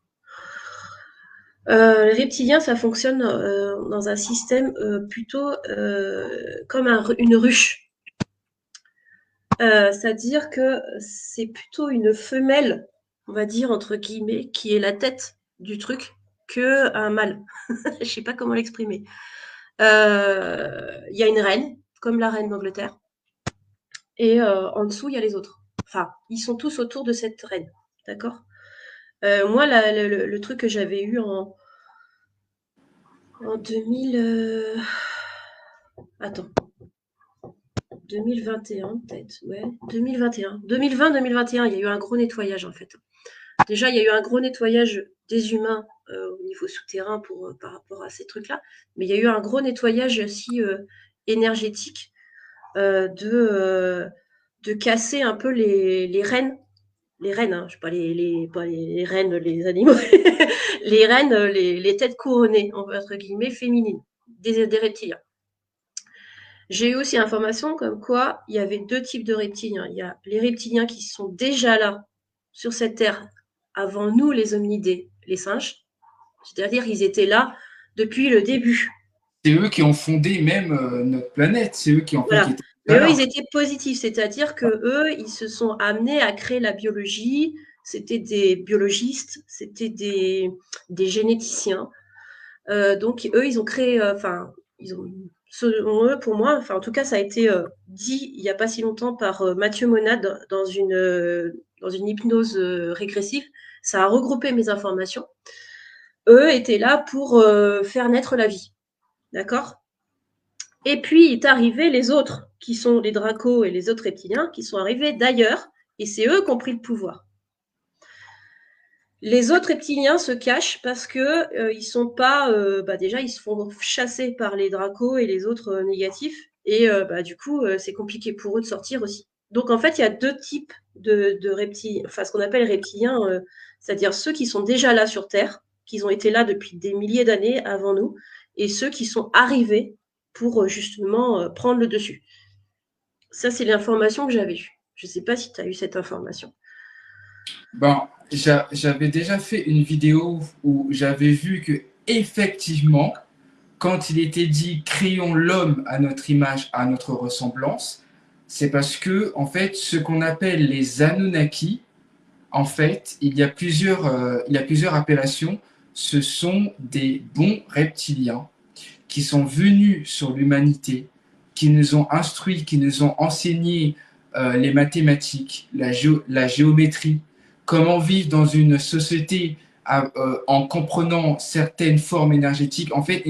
Les reptiliens, ça fonctionne dans un système plutôt comme une ruche. C'est-à-dire que c'est plutôt une femelle, on va dire entre guillemets, qui est la tête du truc, que un mâle. Je sais pas comment l'exprimer. Il y a une reine, comme la reine d'Angleterre, et en dessous, il y a les autres. Enfin, ils sont tous autour de cette reine. D'accord. Moi, le truc que j'avais eu en 2000. Attends. 2021, peut-être. Ouais. 2021. 2020-2021, il y a eu un gros nettoyage, en fait. Déjà, il y a eu un gros nettoyage des humains au niveau souterrain par rapport à ces trucs-là. Mais il y a eu un gros nettoyage aussi énergétique de casser un peu les reines, hein, je sais pas pas les reines, les animaux, les reines, les têtes couronnées, entre guillemets, féminines, des reptiliens. J'ai eu aussi l'information comme quoi il y avait deux types de reptiliens. Il y a les reptiliens qui sont déjà là sur cette terre avant nous, les hominidés, les singes. C'est-à-dire qu'ils étaient là depuis le début. C'est eux qui ont fondé même notre planète. C'est eux qui, en fait, qui Voilà. étaient Mais déjà eux, là. ils étaient positifs, c'est-à-dire que eux, ils se sont amenés à créer la biologie. C'était des biologistes, c'était des généticiens. Donc eux, ils ont créé, ils ont, selon eux, pour moi, en tout cas, ça a été dit il n'y a pas si longtemps par Mathieu Monade dans une hypnose régressive. Ça a regroupé mes informations. Eux étaient là pour faire naître la vie, d'accord. Et puis est arrivé les autres, qui sont les dracos et les autres reptiliens, qui sont arrivés d'ailleurs, et c'est eux qui ont pris le pouvoir. Les autres reptiliens se cachent parce que ils sont pas, déjà ils se font chasser par les dracos et les autres négatifs, et du coup c'est compliqué pour eux de sortir aussi. Donc en fait il y a deux types de reptiliens, enfin ce qu'on appelle reptiliens, c'est-à-dire ceux qui sont déjà là sur Terre, qui ont été là depuis des milliers d'années avant nous, et ceux qui sont arrivés pour justement prendre le dessus. Ça c'est l'information que j'avais eue. Je ne sais pas si tu as eu cette information. Ben, j'avais déjà fait une vidéo où j'avais vu que effectivement, quand il était dit créons l'homme à notre image, à notre ressemblance, c'est parce que en fait, ce qu'on appelle les Anunnaki, en fait, il y a plusieurs appellations. Ce sont des bons reptiliens qui sont venus sur l'humanité, qui nous ont instruits, qui nous ont enseigné les mathématiques, la géométrie, comment vivre dans une société en comprenant certaines formes énergétiques. En fait,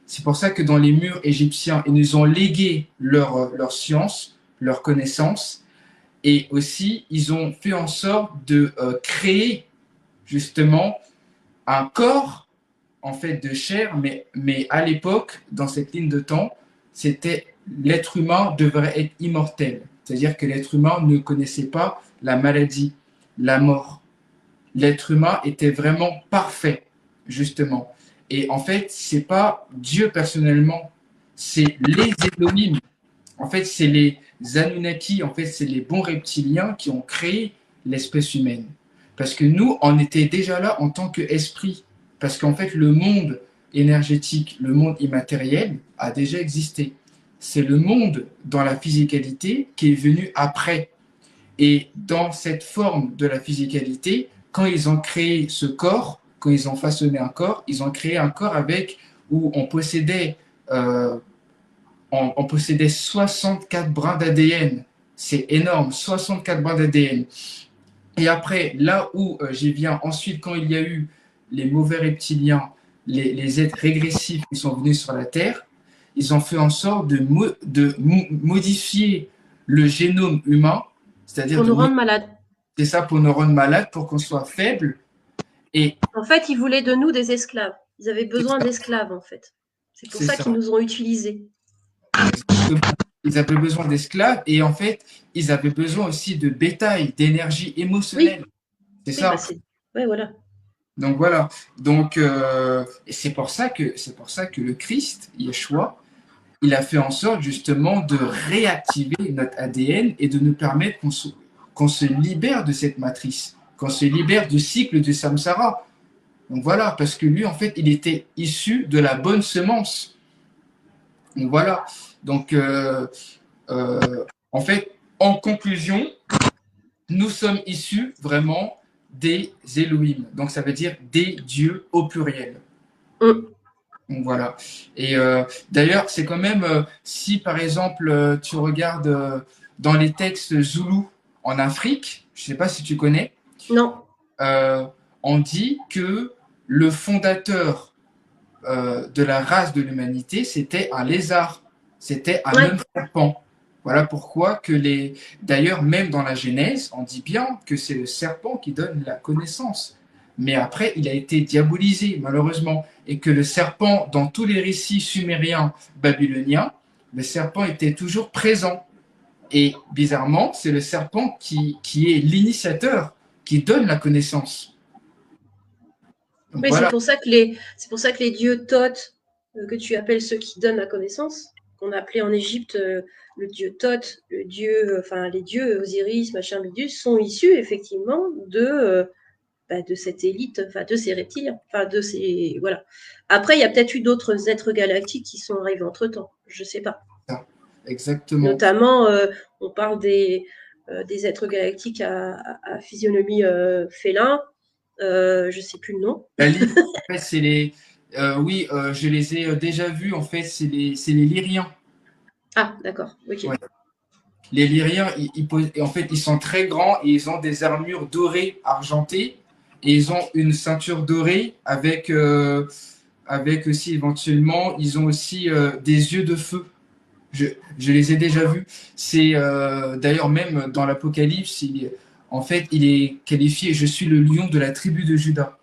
c'est pour ça que dans les murs égyptiens, ils nous ont légué leur science, leur connaissance, et aussi ils ont fait en sorte de créer justement un corps en fait de chair, mais à l'époque, dans cette ligne de temps, c'était l'être humain devrait être immortel. C'est-à-dire que l'être humain ne connaissait pas la maladie, la mort. L'être humain était vraiment parfait, justement. Et en fait, c'est pas Dieu personnellement, c'est les Elohim. En fait, c'est les Anunnaki, en fait, c'est les bons reptiliens qui ont créé l'espèce humaine. Parce que nous, on était déjà là en tant qu'esprit. Parce qu'en fait, le monde énergétique, le monde immatériel a déjà existé. C'est le monde dans la physicalité qui est venu après. Et dans cette forme de la physicalité, quand ils ont créé ce corps, quand ils ont façonné un corps, ils ont créé un corps avec où on possédait 64 brins d'ADN. C'est énorme, 64 brins d'ADN. Et après, là où j'y viens ensuite, quand il y a eu les mauvais reptiliens, les êtres régressifs qui sont venus sur la Terre, ils ont fait en sorte de modifier le génome humain, c'est-à-dire Pour nous rendre malades. c'est ça pour nous rendre malades, pour qu'on soit faible. Et En fait, ils voulaient de nous des esclaves. Ils avaient besoin d'esclaves, en fait. C'est pour c'est ça ça, qu'ils nous ont utilisés. exactement. Ils avaient besoin d'esclaves et en fait, ils avaient besoin aussi de bétail, d'énergie Oui, émotionnelle. C'est oui, ça. c'est. Ouais, voilà. Donc voilà. Donc c'est pour ça que le Christ, Yeshua, il a fait en sorte justement de réactiver notre ADN et de nous permettre qu'on se libère de cette matrice, qu'on se libère du cycle du samsara. Donc voilà, parce que lui, en fait, il était issu de la bonne semence. Donc voilà. Donc en fait, en conclusion, nous sommes issus vraiment des Elohim. Donc ça veut dire des dieux au pluriel. Mm. Donc voilà. Et d'ailleurs, c'est quand même, si par exemple tu regardes dans les textes zoulous en Afrique, je ne sais pas si tu connais, Non. euh, on dit que le fondateur de la race de l'humanité, c'était un lézard, c'était un Ouais. homme serpent. Voilà pourquoi que d'ailleurs, même dans la Genèse, on dit bien que c'est le serpent qui donne la connaissance. mais après, il a été diabolisé, malheureusement. Et que le serpent, dans tous les récits sumériens babyloniens, le serpent était toujours présent. Et bizarrement, c'est le serpent qui est l'initiateur, qui donne la connaissance. Donc Oui, voilà, c'est pour ça que les dieux Thoth, que tu appelles ceux qui donnent la connaissance, qu'on appelait en Égypte le dieu Thoth, le dieu, enfin les dieux Osiris, machin, bidus, sont issus effectivement de cette élite, enfin de ces reptiliens, enfin de ces voilà. Après, il y a peut-être eu d'autres êtres galactiques qui sont arrivés entre temps, je sais pas. exactement. Notamment, on parle des êtres galactiques à physionomie félin, je sais plus le nom. La Lyre, en fait, c'est les. Oui, je les ai déjà vus. En fait, c'est les Lyriens. Ah, d'accord, ok. Ouais. Les Lyriens, en fait, ils sont très grands et ils ont des armures dorées, argentées. Et ils ont une ceinture dorée avec aussi éventuellement, ils ont aussi des yeux de feu. Je les ai déjà vus. C'est d'ailleurs même dans l'Apocalypse, en fait, il est qualifié, je suis le lion de la tribu de Juda.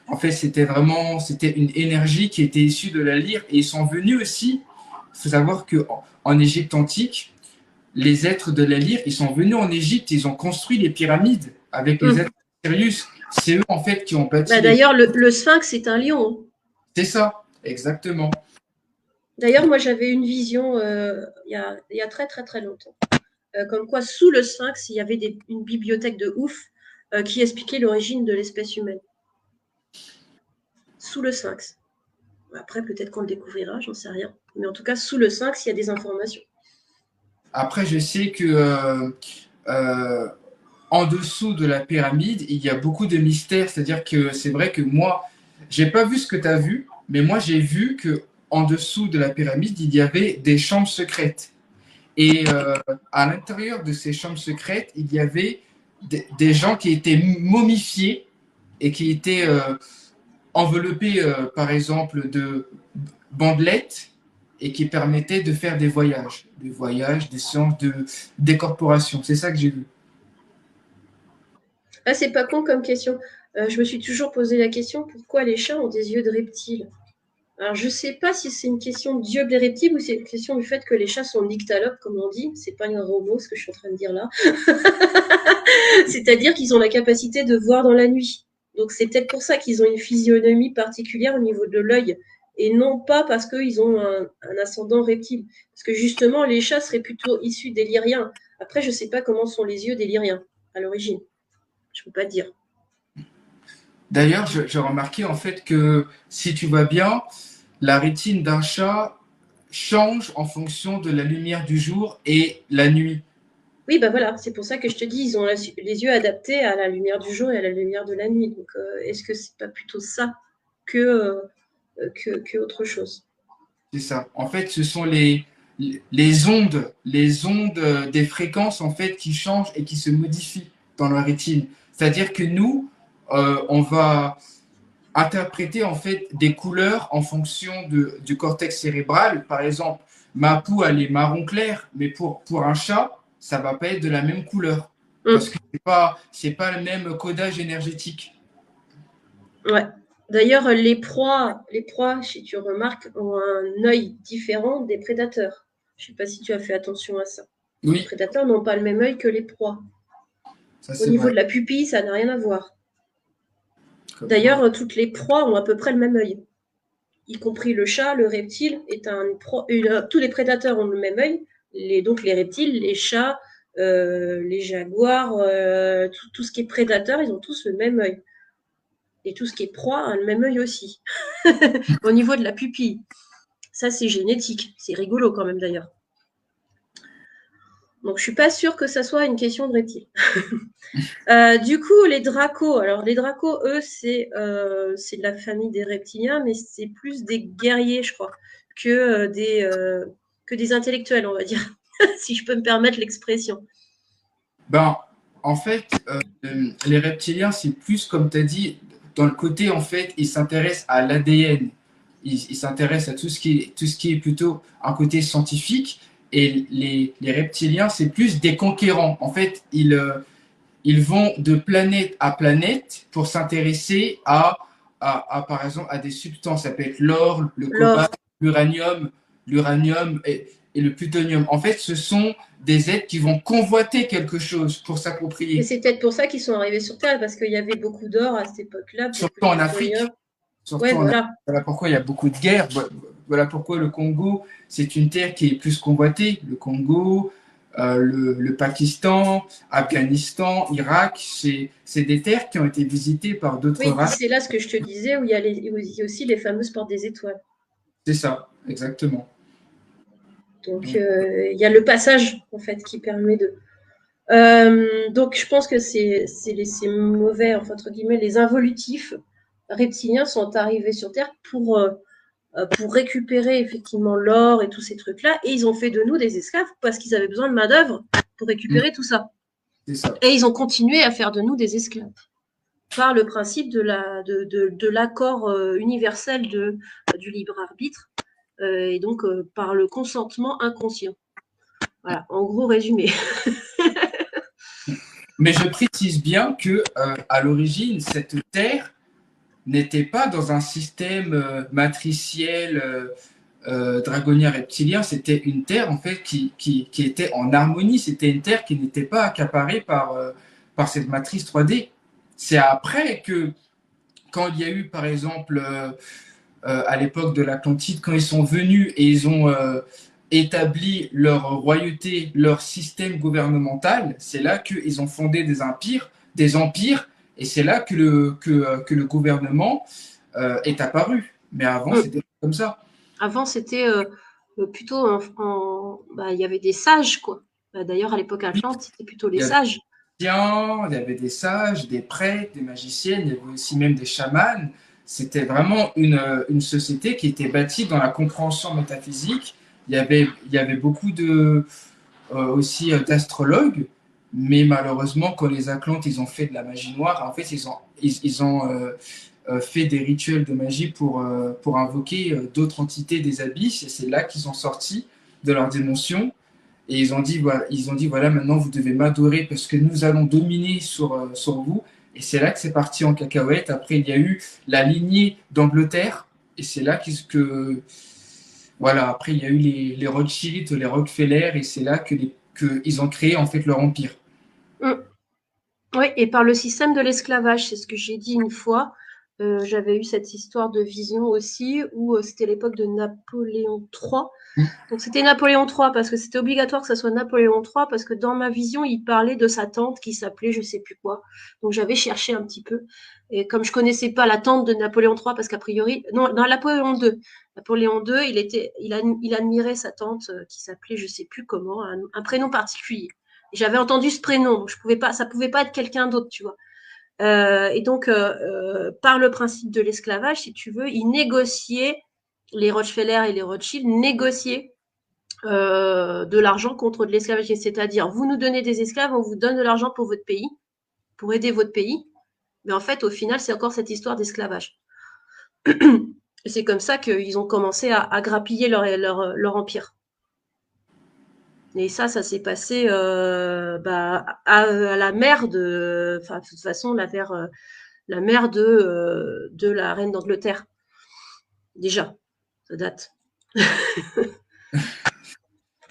En fait, c'était une énergie qui était issue de la lyre et ils sont venus aussi. Il faut savoir que en Égypte antique, les êtres de la lyre, ils sont venus en Égypte, ils ont construit les pyramides avec les êtres de Sirius. C'est eux en fait qui ont bâti Bah, les. d'ailleurs, le sphinx est un lion. C'est ça, exactement. D'ailleurs, moi, j'avais une vision il y a très très très longtemps. Comme quoi, sous le sphinx, il y avait une bibliothèque de ouf qui expliquait l'origine de l'espèce humaine. Sous le sphinx. Après, peut-être qu'on le découvrira, j'en sais rien. Mais en tout cas, sous le sphinx, il y a des informations. Après, je sais que euh, en dessous de la pyramide, il y a beaucoup de mystères. C'est-à-dire que c'est vrai que moi, j'ai pas vu ce que tu as vu, mais moi j'ai vu que en dessous de la pyramide, il y avait des chambres secrètes. Et à l'intérieur de ces chambres secrètes, il y avait des gens qui étaient momifiés et qui étaient enveloppés, par exemple, de bandelettes et qui permettaient de faire des voyages, des séances décorporation. C'est ça que j'ai vu. Ah, c'est pas con comme question. Je me suis toujours posé la question pourquoi les chats ont des yeux de reptiles. Alors, je sais pas si c'est une question de dieu des reptiles ou c'est une question du fait que les chats sont nyctalopes, comme on dit. C'est pas un robot, ce que je suis en train de dire là. C'est-à-dire qu'ils ont la capacité de voir dans la nuit. Donc, c'est peut-être pour ça qu'ils ont une physionomie particulière au niveau de l'œil. Et non pas parce qu'ils ont un ascendant reptile. Parce que justement, les chats seraient plutôt issus des lyriens. Après, je sais pas comment sont les yeux des lyriens à l'origine. Je peux pas te dire. D'ailleurs, j'ai remarqué en fait que si tu vas bien, la rétine d'un chat change en fonction de la lumière du jour et la nuit. Oui, bah voilà, c'est pour ça que je te dis, ils ont les yeux adaptés à la lumière du jour et à la lumière de la nuit. Donc, est-ce que c'est pas plutôt ça que, que autre chose? C'est ça. En fait, ce sont les ondes des fréquences en fait qui changent et qui se modifient dans la rétine. C'est-à-dire que nous, on va interpréter en fait des couleurs en fonction du cortex cérébral. Par exemple, ma peau elle est marron clair, mais pour un chat, ça va pas être de la même couleur parce que c'est pas le même codage énergétique. Ouais. D'ailleurs, les proies, si tu remarques, ont un œil différent des prédateurs. Je sais pas si tu as fait attention à ça. Les Oui, prédateurs n'ont pas le même œil que les proies. ça Au c'est niveau vrai. de la pupille, ça n'a rien à voir. Comme quoi. D'ailleurs, toutes les proies ont à peu près le même œil. Y compris le chat, le reptile, tous les prédateurs ont le même œil, donc les reptiles, les chats, les jaguars, tout ce qui est prédateur, ils ont tous le même œil. Et tout ce qui est proie a le même œil aussi, au niveau de la pupille. Ça, c'est génétique. C'est rigolo quand même d'ailleurs. Donc, je suis pas sûre que ça soit une question de reptile. Du coup, les dracos. Alors, les dracos, eux, c'est de la famille des reptiliens, mais c'est plus des guerriers, je crois, que, que des intellectuels, on va dire, si je peux me permettre l'expression. Ben, en fait, les reptiliens, c'est plus, comme tu as dit, dans le côté, en fait, ils s'intéressent à l'ADN. Ils s'intéressent à tout ce qui est plutôt un côté scientifique. Et les reptiliens, c'est plus des conquérants. En fait, ils vont de planète à planète pour s'intéresser par exemple, à des substances. Ça peut être l'or, le cobalt, L'or. l'uranium, et le plutonium. En fait, ce sont des êtres qui vont convoiter quelque chose pour Et s'approprier. c'est peut-être pour ça qu'ils sont arrivés sur Terre, parce qu'il y avait beaucoup d'or à cette époque-là, beaucoup Surtout de en plutonium. Afrique. Surtout Ouais, en Afrique. voilà. Voilà pourquoi il y a beaucoup de guerres. Voilà pourquoi le Congo, c'est une terre qui est plus convoitée. Le Congo, le Pakistan, Afghanistan, Irak, c'est des terres qui ont été visitées par d'autres Oui, puis races. c'est là ce que je te disais, où il y a aussi les fameuses portes des étoiles. C'est ça, exactement. Donc, Donc, il y a le passage, en fait, qui permet de. Donc, je pense que ces mauvais, enfin, entre guillemets, les involutifs reptiliens sont arrivés sur Terre pour récupérer effectivement l'or et tous ces trucs-là. Et ils ont fait de nous des esclaves parce qu'ils avaient besoin de main-d'œuvre pour récupérer tout ça. c'est ça. Et ils ont continué à faire de nous des esclaves par le principe de l'accord universel du libre arbitre et donc par le consentement inconscient. Voilà, en gros résumé. Mais je précise bien que à l'origine, cette terre n'était pas dans un système matriciel dragonien reptilien. C'était une terre en fait qui était en harmonie. C'était une terre qui n'était pas accaparée par cette matrice 3D. C'est après que, quand il y a eu, par exemple, à l'époque de l'Atlantide, quand ils sont venus et ils ont établi leur royauté, leur système gouvernemental, c'est là qu'ils ont fondé des empires, et c'est là que le gouvernement est apparu. Mais avant, c'était comme ça. Avant, c'était plutôt bah, il y avait des sages, quoi. Bah, d'ailleurs, à l'époque Atlante, c'était plutôt les Il y avait sages. des scients, il y avait des sages, des prêtres, des magiciennes, il y avait aussi même des chamans. C'était vraiment une société qui était bâtie dans la compréhension métaphysique. Il y avait beaucoup aussi d'astrologues, mais malheureusement, quand les Atlantes ils ont fait de la magie noire, en fait, ils ont fait des rituels de magie pour invoquer d'autres entités des abysses, et c'est là qu'ils sont sortis de leur dimension. Et ils ont dit voilà, maintenant vous devez m'adorer parce que nous allons dominer sur vous. Et c'est là que c'est parti en cacahuète. Après, il y a eu la lignée d'Angleterre. Et c'est là voilà, après, il y a eu les Rothschild, les Rockefeller. Et c'est là que ils ont créé en fait leur empire. Mm. Oui, et par le système de l'esclavage, c'est ce que j'ai dit une fois. J'avais eu cette histoire de vision aussi, où c'était l'époque de Napoléon III. Donc c'était Napoléon III parce que c'était obligatoire que ça soit Napoléon III parce que dans ma vision, il parlait de sa tante qui s'appelait je sais plus quoi. Donc j'avais cherché un petit peu. Et comme je connaissais pas la tante de Napoléon III parce qu'a priori, non, dans Napoléon II, Napoléon II, il admirait sa tante qui s'appelait je sais plus comment, un prénom particulier. Et j'avais entendu ce prénom, donc je pouvais pas, ça pouvait pas être quelqu'un d'autre, tu vois. Et donc, par le principe de l'esclavage, si tu veux, ils négociaient, les Rockefeller et les Rothschild négociaient de l'argent contre de l'esclavage. C'est-à-dire, vous nous donnez des esclaves, on vous donne de l'argent pour votre pays, pour aider votre pays. Mais en fait, au final, c'est encore cette histoire d'esclavage. Et c'est comme ça qu'ils ont commencé à grappiller leur empire. Et ça s'est passé bah, à la mère de, enfin, de toute façon, la mère de la reine d'Angleterre. Déjà, ça date.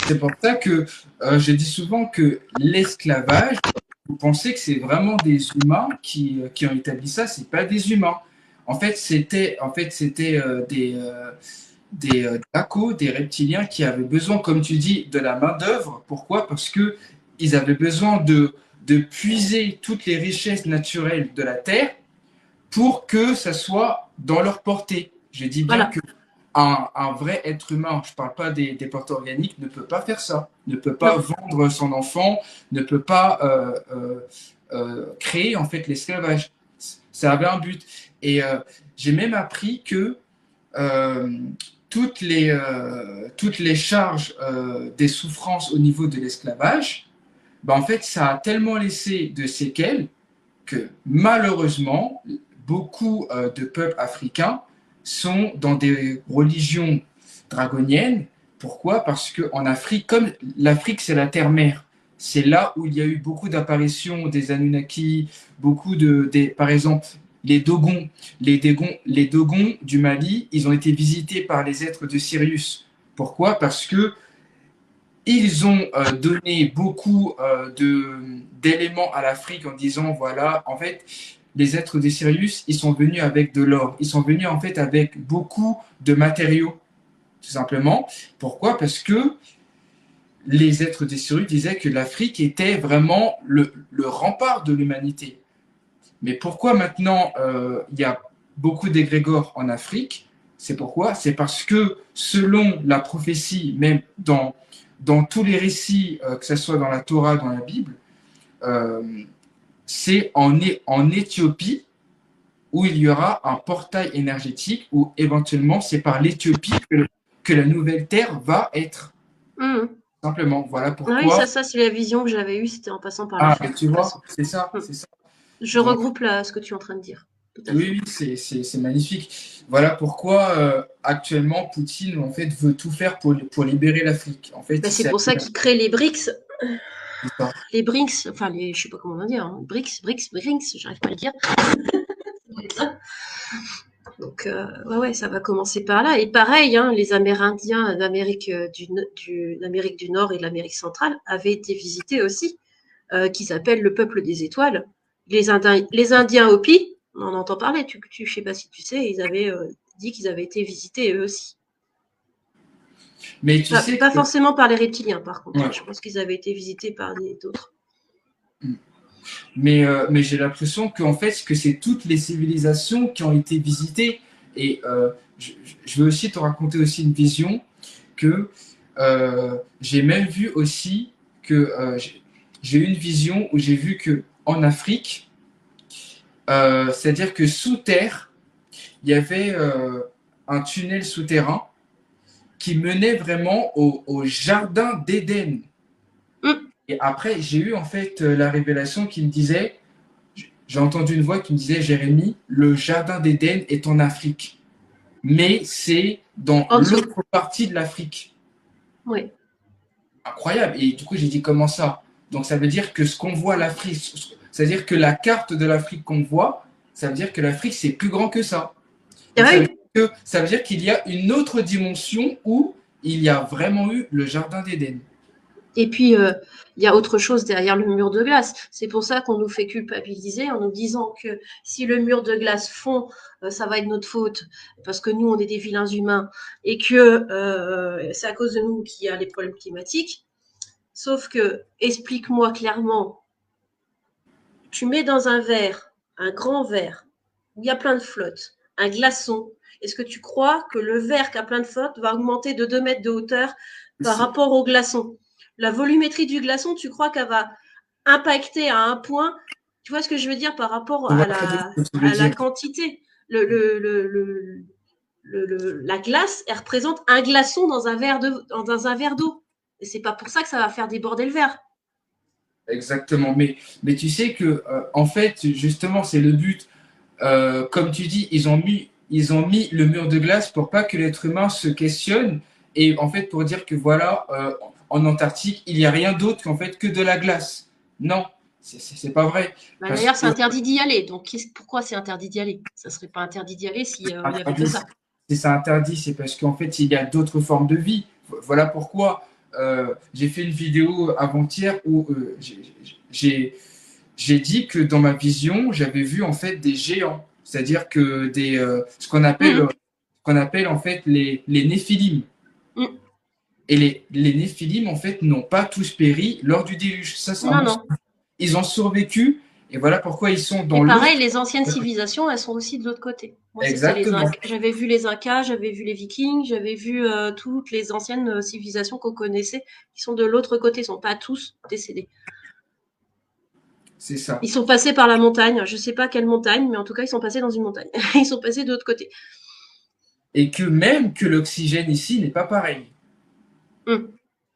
C'est pour ça que je dis souvent que l'esclavage, vous pensez que c'est vraiment des humains qui ont établi ça, c'est pas des humains. C'était des dracos, des reptiliens qui avaient besoin, comme tu dis, de la main-d'œuvre. Pourquoi? Parce que ils avaient besoin de puiser toutes les richesses naturelles de la Terre pour que ça soit dans leur portée. Je dis bien Voilà. que un vrai être humain, je ne parle pas des portes organiques, ne peut pas faire ça, ne peut pas Non. vendre son enfant, ne peut pas créer en fait l'esclavage. Ça avait un but. Et j'ai même appris que euh, toutes les charges des souffrances au niveau de l'esclavage, bah, en fait, ça a tellement laissé de séquelles que malheureusement, beaucoup de peuples africains sont dans des religions draconiennes. Pourquoi? Parce qu'en Afrique, comme l'Afrique, c'est la terre-mère, c'est là où il y a eu beaucoup d'apparitions des Anunnaki, beaucoup par exemple, les Dogons du Mali, ils ont été visités par les êtres de Sirius. Pourquoi? Parce que ils ont donné beaucoup d'éléments à l'Afrique en disant, voilà, en fait, les êtres de Sirius, ils sont venus avec de l'or. Ils sont venus en fait avec beaucoup de matériaux, tout simplement. Pourquoi? Parce que les êtres de Sirius disaient que l'Afrique était vraiment le rempart de l'humanité. Mais pourquoi maintenant il y a beaucoup d'égrégores en Afrique? C'est pourquoi? C'est parce que selon la prophétie, même dans tous les récits, que ce soit dans la Torah, dans la Bible, euh, c'est en Éthiopie où il y aura un portail énergétique où éventuellement c'est par l'Éthiopie que la nouvelle terre va être. Mmh. Simplement, voilà Ah oui, pourquoi. ça c'est la vision que j'avais eue, c'était en passant par Ah, mais l'Afrique, de tu toute vois, façon. c'est ça, Mmh. c'est ça. Je Donc, regroupe là ce que tu es en train de dire. Tout à fait. oui, oui, c'est magnifique. Voilà pourquoi actuellement Poutine en fait veut tout faire pour libérer l'Afrique. En fait, Bah, c'est pour ça qu'ils créent les BRICS. c'est ça. Les BRICS, enfin, je sais pas comment on va dire. Hein. BRICS, j'arrive pas à le dire. Donc, ouais, ça va commencer par là. Et pareil, hein, les Amérindiens d'Amérique d'Amérique du Nord et de l'Amérique centrale avaient été visités aussi, qu'ils appellent le peuple des étoiles. Les Indiens Hopi, on en entend parler, je sais pas si tu sais, ils avaient dit qu'ils avaient été visités eux aussi. Mais tu sais Pas que forcément par les reptiliens, par contre. ouais. Je pense qu'ils avaient été visités par d'autres. Mais j'ai l'impression qu'en fait, que c'est toutes les civilisations qui ont été visitées. Et je veux aussi te raconter aussi une vision que j'ai même vu aussi que j'ai eu une vision où j'ai vu que en Afrique, c'est-à-dire que sous terre, il y avait un tunnel souterrain qui menait vraiment au jardin d'Éden. Hum, Et après, j'ai eu en fait la révélation qui me disait, j'ai entendu une voix qui me disait, Jérémie, le jardin d'Éden est en Afrique, mais c'est dans en dessous. l'autre partie de l'Afrique. Oui. Incroyable. Et du coup, j'ai dit, comment ça? Donc, ça veut dire que ce qu'on voit l'Afrique, c'est-à-dire que la carte de l'Afrique qu'on voit, ça veut dire que l'Afrique, c'est plus grand que ça. Donc, Ah oui. ça veut dire qu'il y a une autre dimension où il y a vraiment eu le jardin d'Éden. Et puis, il y a autre chose derrière le mur de glace. C'est pour ça qu'on nous fait culpabiliser en nous disant que si le mur de glace fond, ça va être notre faute, parce que nous, on est des vilains humains, et que c'est à cause de nous qu'il y a les problèmes climatiques. Sauf que, explique-moi clairement, tu mets dans un verre, un grand verre, où il y a plein de flotte, un glaçon. Est-ce que tu crois que le verre qui a plein de flotte va augmenter de 2 mètres de hauteur par rapport au glaçon? La volumétrie du glaçon, tu crois qu'elle va impacter à un point? Tu vois ce que je veux dire par rapport Je vois très bien ce que tu veux à la dire. quantité? La glace, elle représente un glaçon dans dans un verre d'eau. Et c'est pas pour ça que ça va faire déborder le verre. Exactement. Mais tu sais que, en fait, justement, c'est le but. Comme tu dis, ils ont mis le mur de glace pour pas que l'être humain se questionne et en fait pour dire que voilà, en Antarctique, il n'y a rien d'autre qu'en fait que de la glace. Non, c'est pas vrai. Bah, Parce d'ailleurs, c'est que interdit d'y aller. Donc, pourquoi c'est interdit d'y aller? Ça serait pas interdit d'y aller s'il y avait que ça. si c'est interdit, c'est parce qu'en fait, il y a d'autres formes de vie. Voilà pourquoi j'ai fait une vidéo avant-hier où j'ai j'ai dit que dans ma vision, j'avais vu en fait des géants, c'est-à-dire que Mmh, ce qu'on appelle en fait les néphilim. mmh. Et les néphilim en fait n'ont pas tous péri lors du déluge. Ça, c'est un Non, mensonge. non. Ils ont survécu et voilà pourquoi ils sont Et dans l'autre. pareil, les anciennes civilisations, elles sont aussi de l'autre côté. Moi, c'était les Exactement, Incas. J'avais vu les Incas, j'avais vu les Vikings, j'avais vu toutes les anciennes civilisations qu'on connaissait, qui sont de l'autre côté. Ils sont pas tous décédés. c'est ça. Ils sont passés par la montagne. Je sais pas quelle montagne, mais en tout cas, ils sont passés dans une montagne. Ils sont passés de l'autre côté. Et que même que l'oxygène ici n'est pas pareil. Mmh.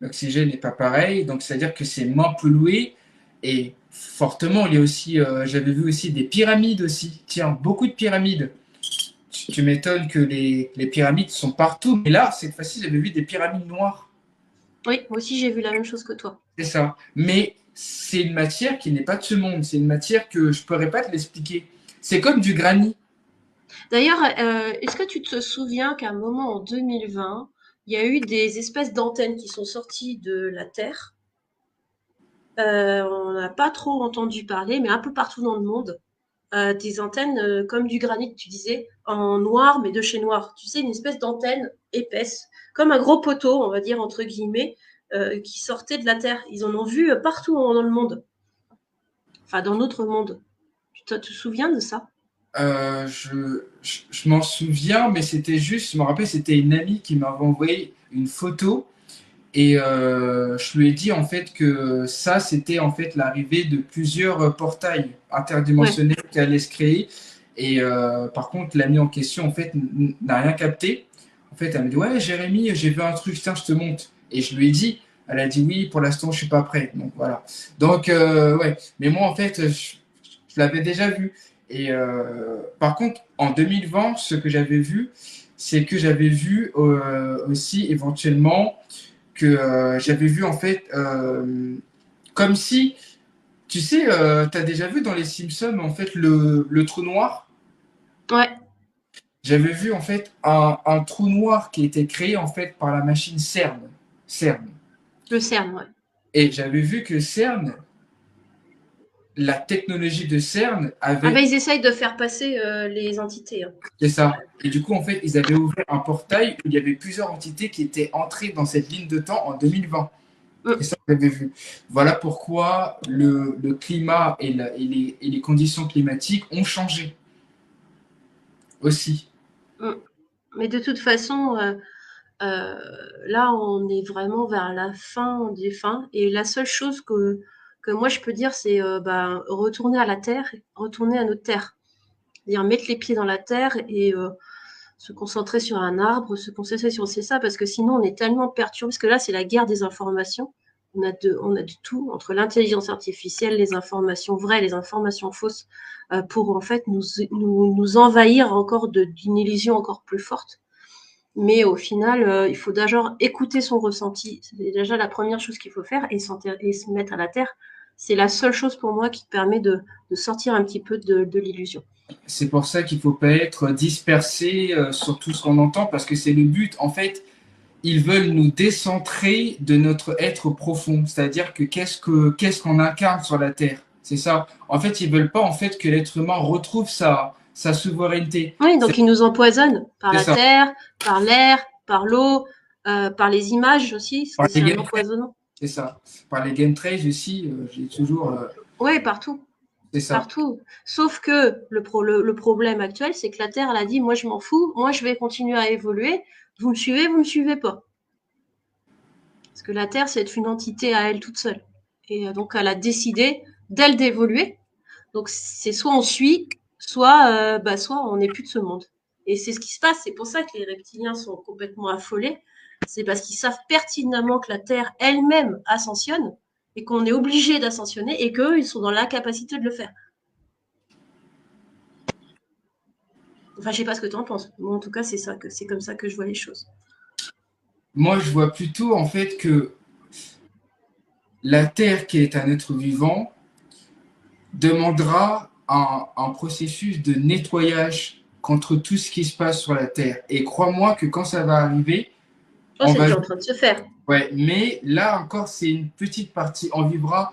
L'oxygène n'est pas pareil, donc c'est-à-dire que c'est moins pollué et fortement. Il y a aussi, j'avais vu aussi des pyramides aussi. Tiens, beaucoup de pyramides. Tu m'étonnes que les pyramides sont partout, mais là, cette fois-ci, j'avais vu des pyramides noires. Oui, moi aussi j'ai vu la même chose que toi. C'est ça. Mais c'est une matière qui n'est pas de ce monde. C'est une matière que je ne pourrais pas te l'expliquer. C'est comme du granit. D'ailleurs, est-ce que tu te souviens qu'à un moment en 2020, il y a eu des espèces d'antennes qui sont sorties de la Terre. On n'a pas trop entendu parler, mais un peu partout dans le monde, des antennes comme du granit, tu disais, en noir, mais de chez noir. Tu sais, une espèce d'antenne épaisse, comme un gros poteau, on va dire, entre guillemets, qui sortait de la Terre. Ils en ont vu partout dans le monde, enfin dans notre monde. Tu te souviens de ça? Je m'en souviens, mais c'était juste, je me rappelle, c'était une amie qui m'avait envoyé une photo et je lui ai dit en fait que ça, c'était en fait l'arrivée de plusieurs portails Ouais, interdimensionnels qui allaient se créer. Et par contre, l'amie en question, en fait, n'a rien capté. En fait, elle me dit, ouais, Jérémy, j'ai vu un truc, tiens, je te montre. Et je lui ai dit, elle a dit, oui, pour l'instant, je suis pas prêt. Donc voilà. Donc, ouais. Mais moi, en fait, je l'avais déjà vu. Et par contre, en 2020, ce que j'avais vu, c'est que j'avais vu aussi éventuellement que j'avais vu en fait comme si, tu sais, tu as déjà vu dans les Simpsons en fait le trou noir. ouais, J'avais vu en fait un trou noir qui était créé en fait par la machine CERN. CERN. le CERN, ouais. Et j'avais vu que CERN, la technologie de CERN Ah ben avait. ils essayent de faire passer les entités, hein. C'est ça. Et du coup, en fait, ils avaient ouvert un portail où il y avait plusieurs entités qui étaient entrées dans cette ligne de temps en 2020. C'est Mm, ça que j'avais vu. Voilà pourquoi le climat et les conditions climatiques ont changé aussi. mm. Mais de toute façon, euh, là, on est vraiment vers la fin des fins. Et la seule chose que moi je peux dire, c'est bah, retourner à la terre, retourner à notre terre. C'est-à-dire mettre les pieds dans la terre et se concentrer sur un arbre, se concentrer sur c'est ça, parce que sinon on est tellement perturbé, parce que là c'est la guerre des informations. On a de tout, entre l'intelligence artificielle, les informations vraies, les informations fausses, pour en fait nous envahir encore d'une illusion encore plus forte. Mais au final, il faut d'abord écouter son ressenti. C'est déjà la première chose qu'il faut faire et se mettre à la terre. C'est la seule chose pour moi qui permet de sortir un petit peu de l'illusion. C'est pour ça qu'il ne faut pas être dispersé sur tout ce qu'on entend, parce que c'est le but. En fait, ils veulent nous décentrer de notre être profond. C'est-à-dire que qu'est-ce qu'on incarne sur la Terre? C'est ça. En fait, ils veulent pas en fait que l'être humain retrouve sa souveraineté. Oui, donc ils nous empoisonnent par C'est la ça. terre, par l'air, par l'eau, par les images aussi, parce Par que les c'est un game empoisonnement. c'est ça. Par les game trays aussi, j'ai toujours. Oui, partout, C'est ça. partout. Sauf que le problème actuel, c'est que la Terre, elle a dit, moi je m'en fous, moi je vais continuer à évoluer, vous me suivez pas. Parce que la Terre, c'est une entité à elle toute seule. Et donc elle a décidé d'elle d'évoluer. Donc c'est soit on suit, soit on n'est plus de ce monde. Et c'est ce qui se passe. C'est pour ça que les reptiliens sont complètement affolés. C'est parce qu'ils savent pertinemment que la Terre elle-même ascensionne et qu'on est obligé d'ascensionner et qu'eux, ils sont dans l'incapacité de le faire. Enfin, je sais pas ce que tu en penses. Moi, en tout cas, c'est comme ça que je vois les choses. Moi, je vois plutôt en fait que la Terre, qui est un être vivant, demandera un processus de nettoyage contre tout ce qui se passe sur la Terre. Et crois-moi que quand ça va arriver, Oh, on c'est va. déjà en train de se faire. Ouais, mais là encore, c'est une petite partie. On vivra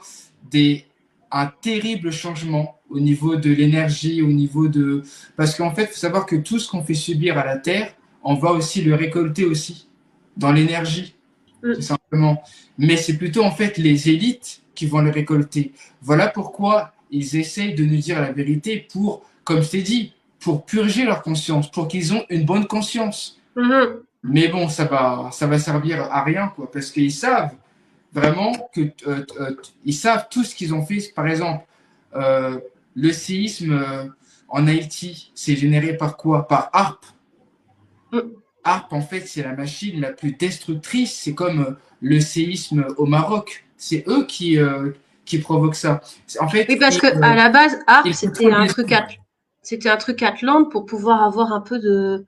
des, un terrible changement au niveau de l'énergie, au niveau de. Parce qu'en fait, il faut savoir que tout ce qu'on fait subir à la Terre, on va aussi le récolter aussi dans l'énergie, tout Mm. simplement. Mais c'est plutôt en fait les élites qui vont le récolter. Voilà pourquoi ils essayent de nous dire la vérité pour, comme je t'ai dit, pour purger leur conscience, pour qu'ils ont une bonne conscience. Mhm. Mais bon, ça va servir à rien, quoi, parce qu'ils savent vraiment que ils savent tout ce qu'ils ont fait. Par exemple, euh, le séisme en Haïti, c'est généré par quoi? Par HARP. Mm. HARP, en fait, c'est la machine la plus destructrice. C'est comme le séisme au Maroc. C'est eux qui provoquent ça. En Oui, fait, parce que à la base, Harp, ils contrôlent les ondes. c'était un truc Atlante pour pouvoir avoir un peu de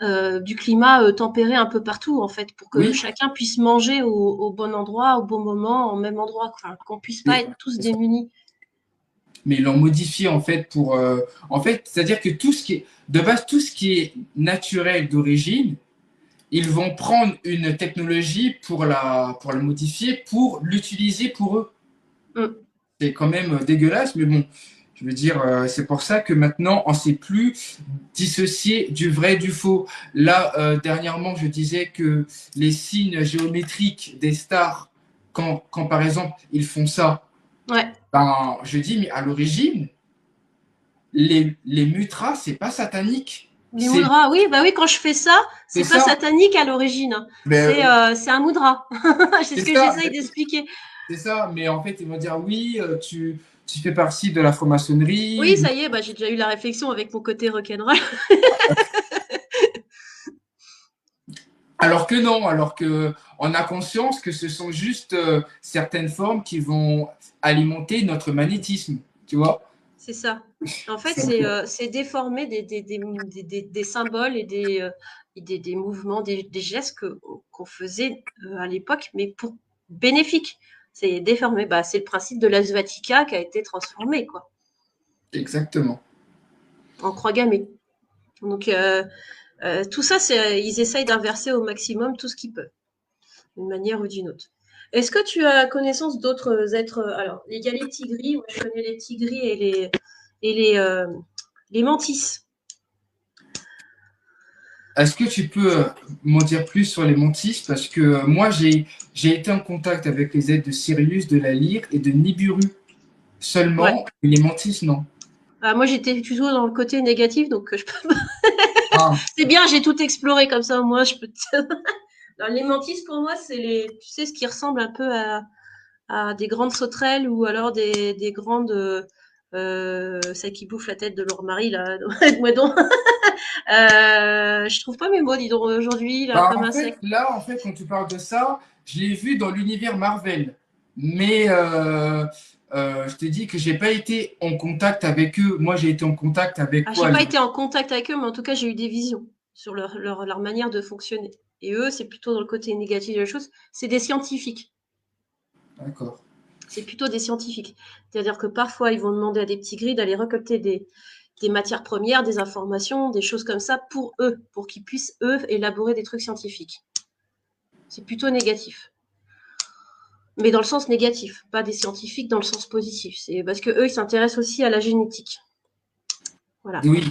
du climat tempéré un peu partout, en fait, pour que Oui, chacun puisse manger au bon endroit, au bon moment, au même endroit, enfin, qu'on puisse pas mais, être tous démunis. mais ils l'ont modifié en fait pour. En fait, c'est-à-dire que tout ce qui est. De base, tout ce qui est naturel d'origine, ils vont prendre une technologie pour la modifier, pour l'utiliser pour eux. Mm. C'est quand même dégueulasse, mais bon, je veux dire, c'est pour ça que maintenant, on ne sait plus dissocier du vrai du faux. Là, dernièrement, je disais que les signes géométriques des stars, quand par exemple ils font ça, Ouais. ben, je dis, mais à l'origine, les mutras, c'est pas satanique. Les moudras, oui, bah oui, quand je fais ça, C'est c'est pas ça. satanique à l'origine, hein. Mais, C'est un moudra. C'est c'est ce que ça. j'essaye d'expliquer. C'est ça, mais en fait, ils vont dire oui, tu fais partie de la Oui, franc-maçonnerie. ça y est, bah, j'ai déjà eu la réflexion avec mon côté rock'n'roll. Alors que non, alors que on a conscience que ce sont juste certaines formes qui vont alimenter notre magnétisme, tu vois? C'est ça. En fait, Donc, c'est déformer des symboles et des mouvements, des gestes qu'on faisait à l'époque, mais pour bénéfique. C'est déformé. Bah, c'est le principe de la Svatika qui a été transformé, quoi, exactement. en croix gammée. Donc, tout ça, ils essayent d'inverser au maximum tout ce qu'ils peuvent, d'une manière ou d'une autre. Est-ce que tu as connaissance d'autres êtres? Alors, il y a les tigris, moi je connais les tigris et les mantis. Est-ce que tu peux m'en dire plus sur les mantis? Parce que moi, j'ai été en contact avec les aides de Sirius, de la Lyre et de Nibiru Ouais. seulement, et les mantis, non. Ah, moi, j'étais plutôt dans le côté négatif, donc je peux... Ah, c'est bien, j'ai tout exploré comme ça, moi, je peux te... Alors, les mantis, pour moi, c'est tu sais, ce qui ressemble un peu à des grandes sauterelles ou alors des grandes, celles qui bouffent la tête de leur mari, là, aide-moi donc. Je trouve pas mes mots, dis donc, aujourd'hui, là, bah, comme insecte. en fait, quand tu parles de ça, je l'ai vu dans l'univers Marvel. Mais je t'ai dit que j'ai pas été en contact avec eux. Moi, j'ai été en contact avec Ah, j'ai quoi? pas été en contact avec eux, mais en tout cas, j'ai eu des visions sur leur manière de fonctionner. Et eux, c'est plutôt dans le côté négatif de la chose. C'est des scientifiques. D'accord. C'est plutôt des scientifiques. C'est-à-dire que parfois, ils vont demander à des petits gris d'aller récolter des matières premières, des informations, des choses comme ça pour eux, pour qu'ils puissent, eux, élaborer des trucs scientifiques. C'est plutôt négatif. Mais dans le sens négatif, pas des scientifiques dans le sens positif. C'est parce que eux, ils s'intéressent aussi à la génétique. Voilà. Oui,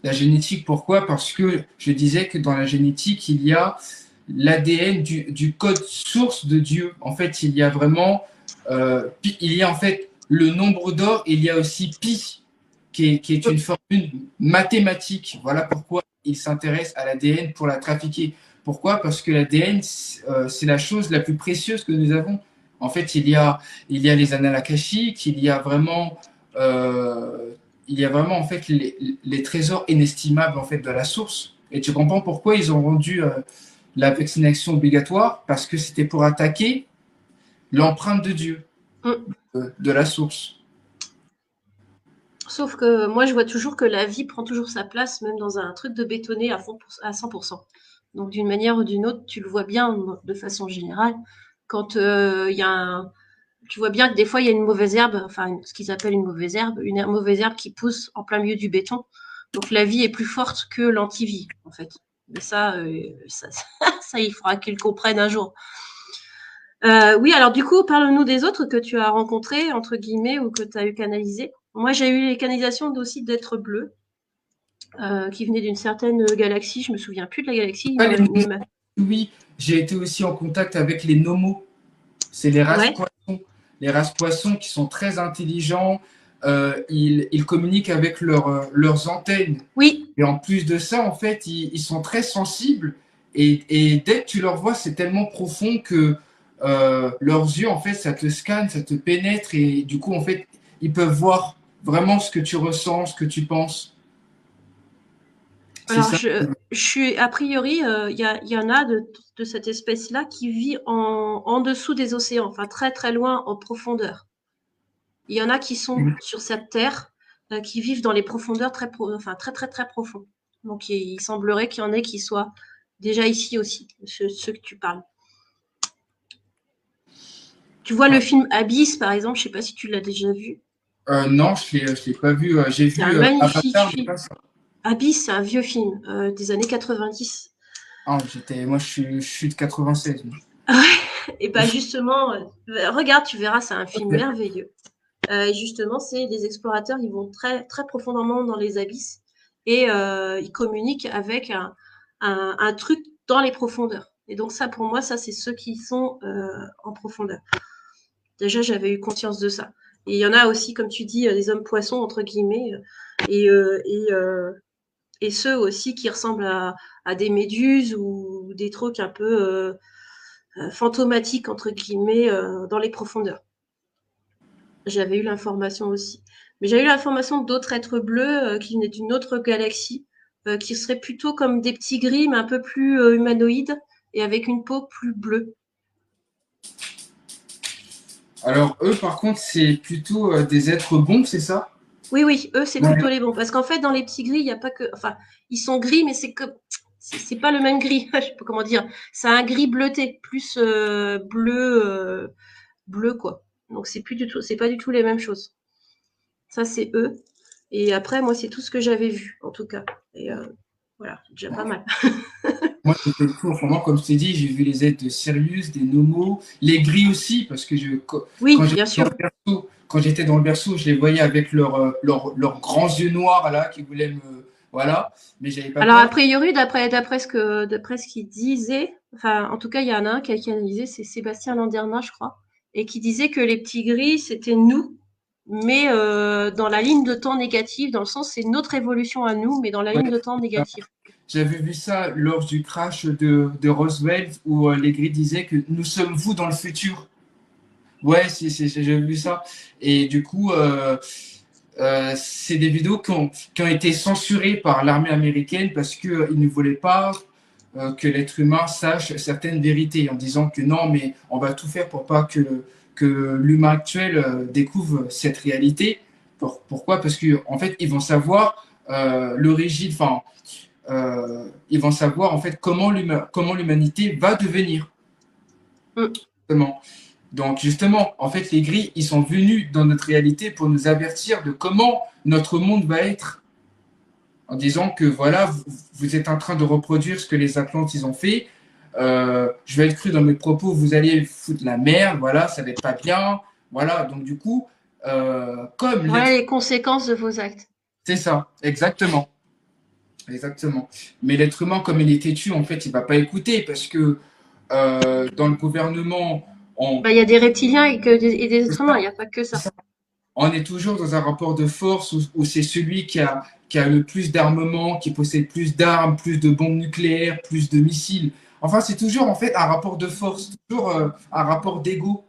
la génétique, pourquoi? Parce que je disais que dans la génétique, il y a l'ADN du code source de Dieu. En fait, il y a vraiment, il y a en fait le nombre d'or, il y a aussi pi, qui est une formule mathématique. Voilà pourquoi il s'intéresse à l'ADN pour la trafiquer. Pourquoi? Parce que l'ADN, c'est la chose la plus précieuse que nous avons. En fait, il y a les annales akashiques, il y a vraiment en fait les trésors inestimables en fait de la source. Et tu comprends pourquoi ils ont rendu la vaccination obligatoire? Parce que c'était pour attaquer l'empreinte de Dieu, Mm. de la source. Sauf que moi, je vois toujours que la vie prend toujours sa place, même dans un truc de bétonné à 100%. Donc, d'une manière ou d'une autre, tu le vois bien de façon générale. Quand il y a tu vois bien que des fois, il y a une mauvaise herbe, enfin, ce qu'ils appellent une mauvaise herbe qui pousse en plein milieu du béton. Donc, la vie est plus forte que l'antivie, en fait. Mais ça, il faudra qu'ils le comprennent un jour. Oui, alors du coup, parle-nous des autres que tu as rencontrés, entre guillemets, ou que tu as eu canalisé. Moi, j'ai eu les canalisations aussi d'êtres bleus, qui venaient d'une certaine galaxie. Je me souviens plus de la galaxie. Ah, oui, j'ai été aussi en contact avec les nomos. C'est Ouais, les races poissons qui sont très intelligents. Ils communiquent avec leurs antennes. oui. Et en plus de ça, en fait, ils sont très sensibles. Et dès que tu leur vois, c'est tellement profond que leurs yeux, en fait, ça te scanne, ça te pénètre. Et du coup, en fait, ils peuvent voir vraiment ce que tu ressens, ce que tu penses. C'est Alors, ça. je suis a priori, il y en a de cette espèce-là qui vit en dessous des océans, enfin très très loin en profondeur. Il y en a qui sont sur cette terre, qui vivent dans les profondeurs enfin très très très profonds. Donc il semblerait qu'il y en ait qui soient déjà ici aussi, ceux que tu parles. Tu vois le film Abyss, par exemple, je sais pas si tu l'as déjà vu. Non, je l'ai pas vu. J'ai C'est un vu magnifique Avatar, mais film. pas ça. Abyss, c'est un vieux film des années 90. Ah, moi, je suis de 96. Moi. Et bah justement, regarde, tu verras, c'est un film Ok. merveilleux. Et justement, c'est les explorateurs, ils vont très, très profondément dans les abysses et ils communiquent avec un truc dans les profondeurs. Et donc ça, pour moi, ça, c'est ceux qui sont en profondeur. Déjà, j'avais eu conscience de ça. Et il y en a aussi, comme tu dis, des hommes poissons, entre guillemets, et, euh, et, euh, et ceux aussi qui ressemblent à des méduses ou des trucs un peu fantomatiques, entre guillemets, dans les profondeurs. J'avais eu l'information aussi. Mais j'ai eu l'information d'autres êtres bleus qui venaient d'une autre galaxie, qui seraient plutôt comme des petits gris, mais un peu plus humanoïdes et avec une peau plus bleue. Alors, eux, par contre, c'est plutôt des êtres bons, c'est ça? Oui, oui, eux, c'est plutôt Ouais. les bons. Parce qu'en fait, dans les petits gris, il n'y a pas que. Enfin, ils sont gris, mais c'est comme. C'est pas le même gris. Je sais pas comment dire. C'est un gris bleuté, plus bleu, quoi. Donc, c'est plus du tout, c'est pas du tout les mêmes choses. Ça, c'est eux. Et après, moi, c'est tout ce que j'avais vu, en tout cas. Et voilà, c'est déjà pas mal. Moi, j'ai fait le tour. Vraiment, comme je t'ai dit, j'ai vu les êtres de Sirius, des Nomos, les gris aussi, parce que Oui, bien sûr. quand j'étais dans le berceau, je les voyais avec leurs grands yeux noirs là, qui voulaient me. Voilà, mais j'avais pas Alors, a peur. priori, d'après ce qu'il disait, enfin, en tout cas, il y en a un qui a analysé, c'est Sébastien Landerneau, je crois, et qui disait que les petits gris, c'était nous, mais dans la ligne de temps négative, dans le sens, c'est notre évolution à nous, mais dans la Ouais, ligne de temps négative. j'avais vu ça lors du crash de Roswell, où les gris disaient que nous sommes vous dans le futur. Ouais, j'ai vu ça. Et du coup, c'est des vidéos qui ont été censurées par l'armée américaine parce qu'ils ne voulaient pas que l'être humain sache certaines vérités en disant que non, mais on va tout faire pour pas que l'humain actuel découvre cette réalité. Pourquoi? Parce qu'en en fait, ils vont savoir l'origine, enfin, ils vont savoir en fait comment l'humanité va devenir. Mm. Justement. Donc justement, en fait, les gris, ils sont venus dans notre réalité pour nous avertir de comment notre monde va être, en disant que voilà, vous êtes en train de reproduire ce que les Atlantes ils ont fait. Je vais être cru dans mes propos, vous allez foutre la merde, voilà, ça va être pas bien, voilà. Donc du coup, comme Voilà l'être, les conséquences de vos actes. c'est ça, exactement, exactement. Mais l'être humain, comme il est têtu, en fait, il va pas écouter parce que dans le gouvernement, on, Bah, il y a des reptiliens et des êtres humains, il n'y a pas que ça. on est toujours dans un rapport de force où c'est celui qui a le plus d'armement, qui possède plus d'armes, plus de bombes nucléaires, plus de missiles. Enfin, c'est toujours en fait un rapport de force, toujours un rapport d'ego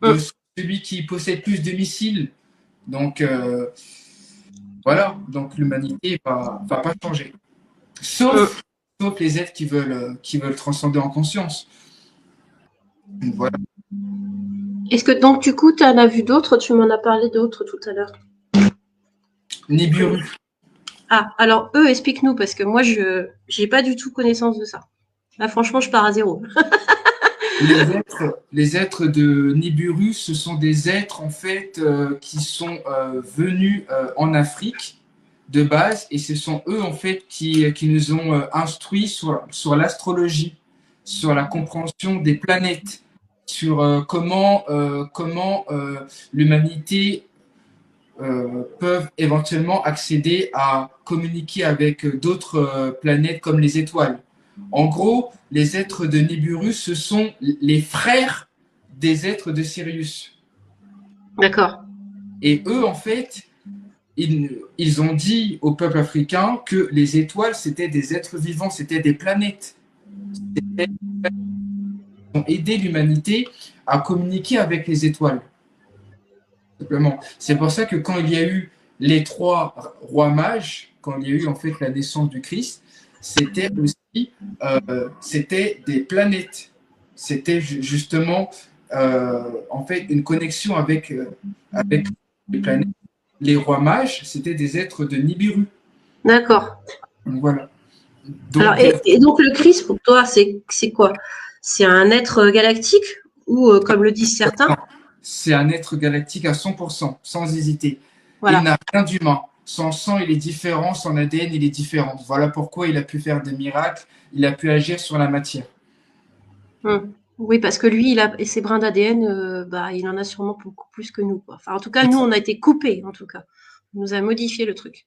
de Mm. celui qui possède plus de missiles. Donc voilà, donc l'humanité va pas changer. Mm. Sauf les êtres qui veulent transcender en conscience. Donc, voilà. Est-ce que donc du coup, tu en as vu d'autres? Tu m'en as parlé d'autres tout à l'heure. Tu Nibiru. connais? Ah, alors eux, explique-nous, parce que moi, je j'ai pas du tout connaissance de ça. Là, franchement, je pars à zéro. Les êtres de Nibiru, ce sont des êtres en fait qui sont venus en Afrique de base et ce sont eux en fait qui nous ont instruits sur l'astrologie, sur la compréhension des planètes, sur comment l'humanité peuvent éventuellement accéder à communiquer avec d'autres planètes comme les étoiles. En gros, les êtres de Nibiru, ce sont les frères des êtres de Sirius. D'accord. Et eux, en fait, ils ont dit au peuple africain que les étoiles, c'était des êtres vivants, c'était des planètes. Ils ont aidé l'humanité à communiquer avec les étoiles. Simplement. C'est pour ça que quand il y a eu les trois rois mages, quand il y a eu en fait la naissance du Christ, c'était aussi c'était des planètes. C'était justement en fait une connexion avec les planètes. Les rois mages, c'était des êtres de Nibiru. D'accord. Donc, voilà. Alors, Donc, et donc le Christ, pour toi, c'est quoi? C'est un être galactique ou, comme le disent certains, c'est un être galactique à 100%, sans hésiter. Il voilà. n'a rien d'humain. Son sang, il est différent, son ADN, il est différent. Voilà pourquoi il a pu faire des miracles, il a pu agir sur la matière. Oui, parce que lui, il a et ses brins d'ADN, bah, il en a sûrement beaucoup plus que nous, quoi. Enfin, en tout cas, C'est nous, ça, on a été coupés, en tout cas. On nous a modifié le truc.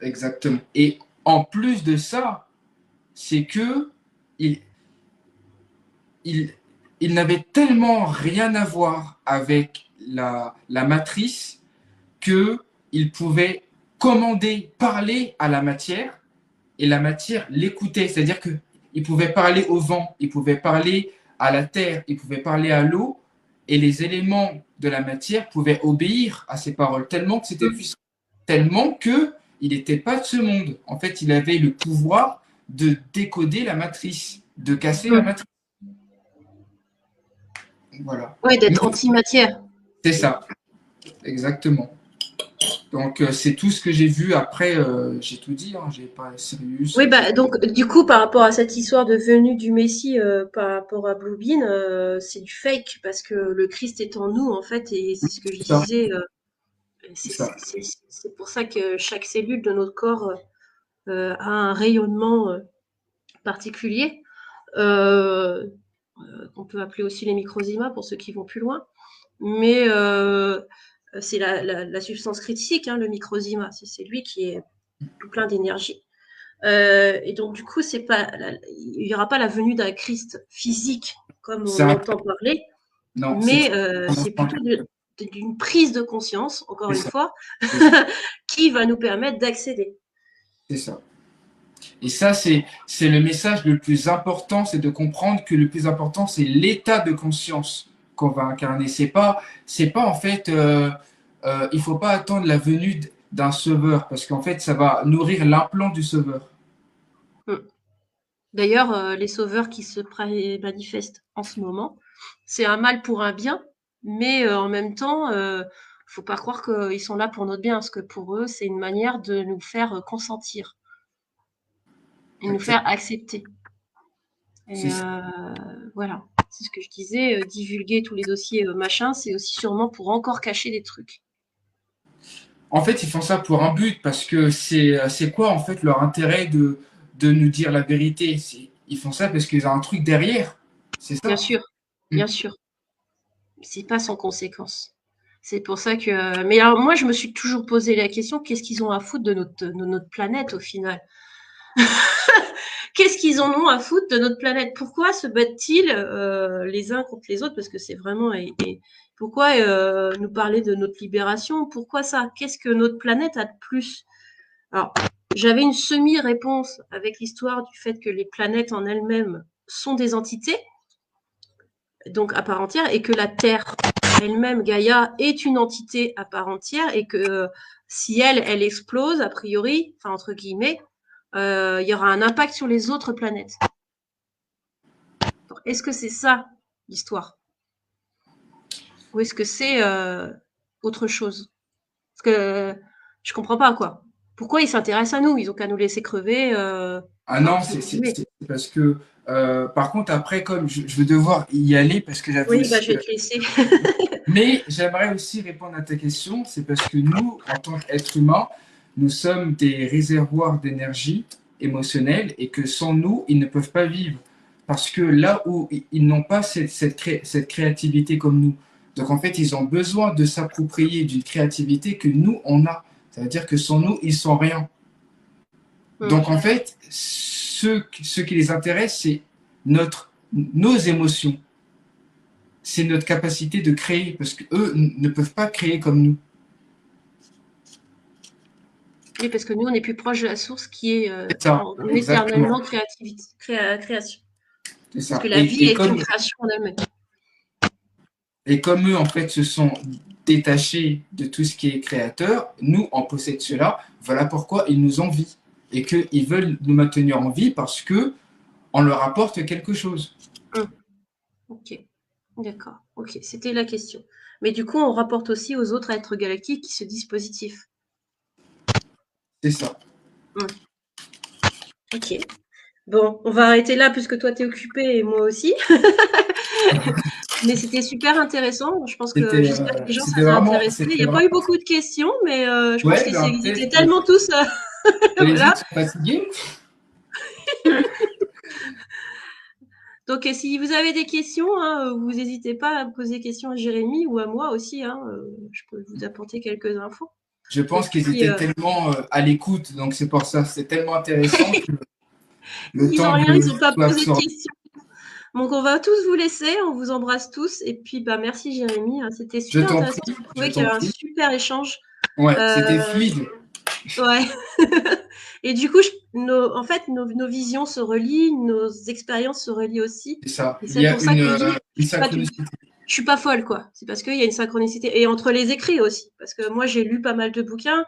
exactement. Et en plus de ça, c'est que il, il, il n'avait tellement rien à voir avec la matrice qu'il pouvait commander, parler à la matière et la matière l'écoutait. C'est-à-dire qu'il pouvait parler au vent, il pouvait parler à la terre, il pouvait parler à l'eau et les éléments de la matière pouvaient obéir à ses paroles tellement que c'était Mmh. puissant, tellement que il n'était pas de ce monde. En fait, il avait le pouvoir de décoder la matrice, de casser la Mmh. matrice. Voilà. Ouais, Mais d'être antimatière. c'est ça, exactement. Donc, c'est tout ce que j'ai vu. Après, j'ai tout dit, hein. J'ai pas Sirius. Oui, bah, donc, du coup, par rapport à cette histoire de venue du Messie, par rapport à Blue Bean, c'est du fake parce que le Christ est en nous, en fait, et c'est ce que je C'est ça, disais, c'est ça. c'est pour ça que chaque cellule de notre corps, a un rayonnement, particulier. Euh, qu'on peut appeler aussi les microzymas pour ceux qui vont plus loin. Mais c'est la substance critique, hein, le microzyma. C'est lui qui est tout plein d'énergie. Et donc, du coup, il n'y aura pas la venue d'un Christ physique comme C'est on un- entend parler, Non, c'est mais un c'est instant. plutôt d'une prise de conscience, encore C'est une ça, fois, c'est ça, qui va nous permettre d'accéder. c'est ça. Et ça, c'est le message le plus important, c'est de comprendre que le plus important, c'est l'état de conscience qu'on va incarner. C'est pas en fait, il faut pas attendre la venue d'un sauveur, parce qu'en fait, ça va nourrir l'implant du sauveur. Mm. D'ailleurs, les sauveurs qui se manifestent en ce moment, c'est un mal pour un bien, mais en même temps, faut pas croire qu'ils sont là pour notre bien, parce que pour eux, c'est une manière de nous faire consentir et nous faire accepter. Et C'est ça. voilà, c'est ce que je disais, divulguer tous les dossiers machin, c'est aussi sûrement pour encore cacher des trucs. En fait, ils font ça pour un but, parce que c'est quoi en fait leur intérêt de nous dire la vérité? Ils font ça parce qu'ils ont un truc derrière. C'est Bien ça. sûr, Mm. bien sûr, c'est pas sans conséquence. C'est pour ça que. Mais alors moi, je me suis toujours posé la question, qu'est-ce qu'ils ont à foutre de notre planète au final? Qu'est-ce qu'ils en ont à foutre de notre planète? Pourquoi se battent-ils les uns contre les autres? Parce que c'est vraiment. Et pourquoi nous parler de notre libération? Pourquoi ça? Qu'est-ce que notre planète a de plus? Alors, j'avais une semi-réponse avec l'histoire du fait que les planètes en elles-mêmes sont des entités, donc à part entière, et que la Terre elle-même, Gaïa, est une entité à part entière, et que si elle explose, a priori, enfin entre guillemets, il y aura un impact sur les autres planètes. Est-ce que c'est ça l'histoire? Ou est-ce que c'est autre chose? Parce que je comprends pas quoi. Pourquoi ils s'intéressent à nous? Ils ont qu'à nous laisser crever, Ah enfin non, entre guillemets. c'est parce que, par contre, après, comme je vais devoir y aller parce que j'avais Oui, bah aussi. je vais te laisser. Mais j'aimerais aussi répondre à ta question, c'est parce que nous, en tant qu'êtres humains, nous sommes des réservoirs d'énergie émotionnelle et que sans nous, ils ne peuvent pas vivre. Parce que là où ils n'ont pas cette créativité comme nous, donc en fait, ils ont besoin de s'approprier d'une créativité que nous, on a. Ça veut dire que sans nous, ils sont rien. Mm. Donc en fait, ce qui les intéresse, c'est nos émotions, c'est notre capacité de créer, parce qu'eux ne peuvent pas créer comme nous. Oui, parce que nous, on est plus proche de la source qui est C'est ça, exactement. éternellement création. C'est Parce que ça. la vie est une création en elle-même. Et comme eux, en fait, se sont détachés de tout ce qui est créateur, nous, on possède cela. Voilà pourquoi ils nous envient. Et qu'ils veulent nous maintenir en vie parce que on leur apporte quelque chose. Hum, ok, d'accord. Ok, c'était la question. Mais du coup, on rapporte aussi aux autres êtres galactiques qui se disent positifs. C'est ça. Hum. Ok. Bon, on va arrêter là puisque toi, tu es occupé et moi aussi. Mais c'était super intéressant. Je pense que j'espère que les gens, ça les a intéressés. Il n'y c'était a vraiment. pas eu beaucoup de questions, mais je pense Ouais, qu'ils ben ils étaient peut-être tellement tous. que les Voilà. autres sont fatigués. Donc, si vous avez des questions, hein, vous n'hésitez pas à poser des questions à Jérémy ou à moi aussi. Hein, je peux vous apporter quelques infos. Je Et pense qu'ils puis, étaient tellement à l'écoute, donc c'est pour ça. C'est tellement intéressant que le ils n'ont temps rien, de ils n'ont pas tout posé de absorber. questions. Donc, on va tous vous laisser. On vous embrasse tous. Et puis, bah, merci Jérémy. C'était Je super t'en intéressant. prie, J'ai je trouvé qu'il y t'en avait un prie. super échange. Ouais, c'était Euh, fluide. ouais. Et du coup, en fait, nos visions se relient, nos expériences se relient aussi. C'est ça. Et Il y c'est a pour ça que je dis, une synchronicité. je suis pas folle, quoi. C'est parce qu'il y a une synchronicité. Et entre les écrits aussi. Parce que moi, j'ai lu pas mal de bouquins.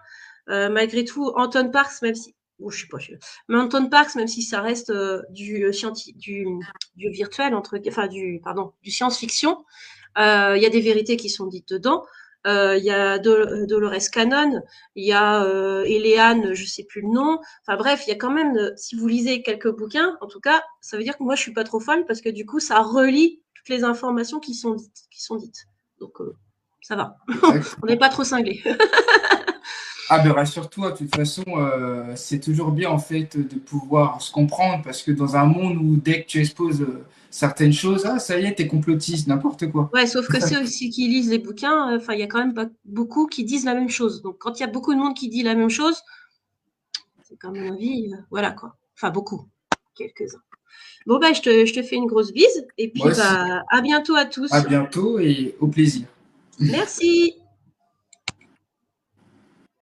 Malgré tout, Anton Parks, même si, bon, je sais pas, mais Anton Parks, même si ça reste du virtuel, du science-fiction, il y a des vérités qui sont dites dedans. Il y a Dolores Cannon, il y a Eleanne, je sais plus le nom. Enfin bref, il y a quand même, si vous lisez quelques bouquins, en tout cas, ça veut dire que moi je suis pas trop folle parce que du coup, ça relie toutes les informations qui sont dites. Donc ça va, on n'est Exactement. pas trop cinglé. Ah ben rassure-toi, de toute façon, c'est toujours bien en fait de pouvoir se comprendre parce que dans un monde où dès que tu exposes certaines choses, ah ça y est, t'es complotiste, n'importe quoi. Ouais, sauf que ceux aussi qui lisent les bouquins, enfin, il y a quand même pas beaucoup qui disent la même chose. Donc, quand il y a beaucoup de monde qui dit la même chose, c'est qu'à mon avis, voilà quoi. Enfin, beaucoup, quelques-uns. Bon, bah, je te fais une grosse bise et Moi puis, aussi, bah, à bientôt à à tous. bientôt et au plaisir. Merci.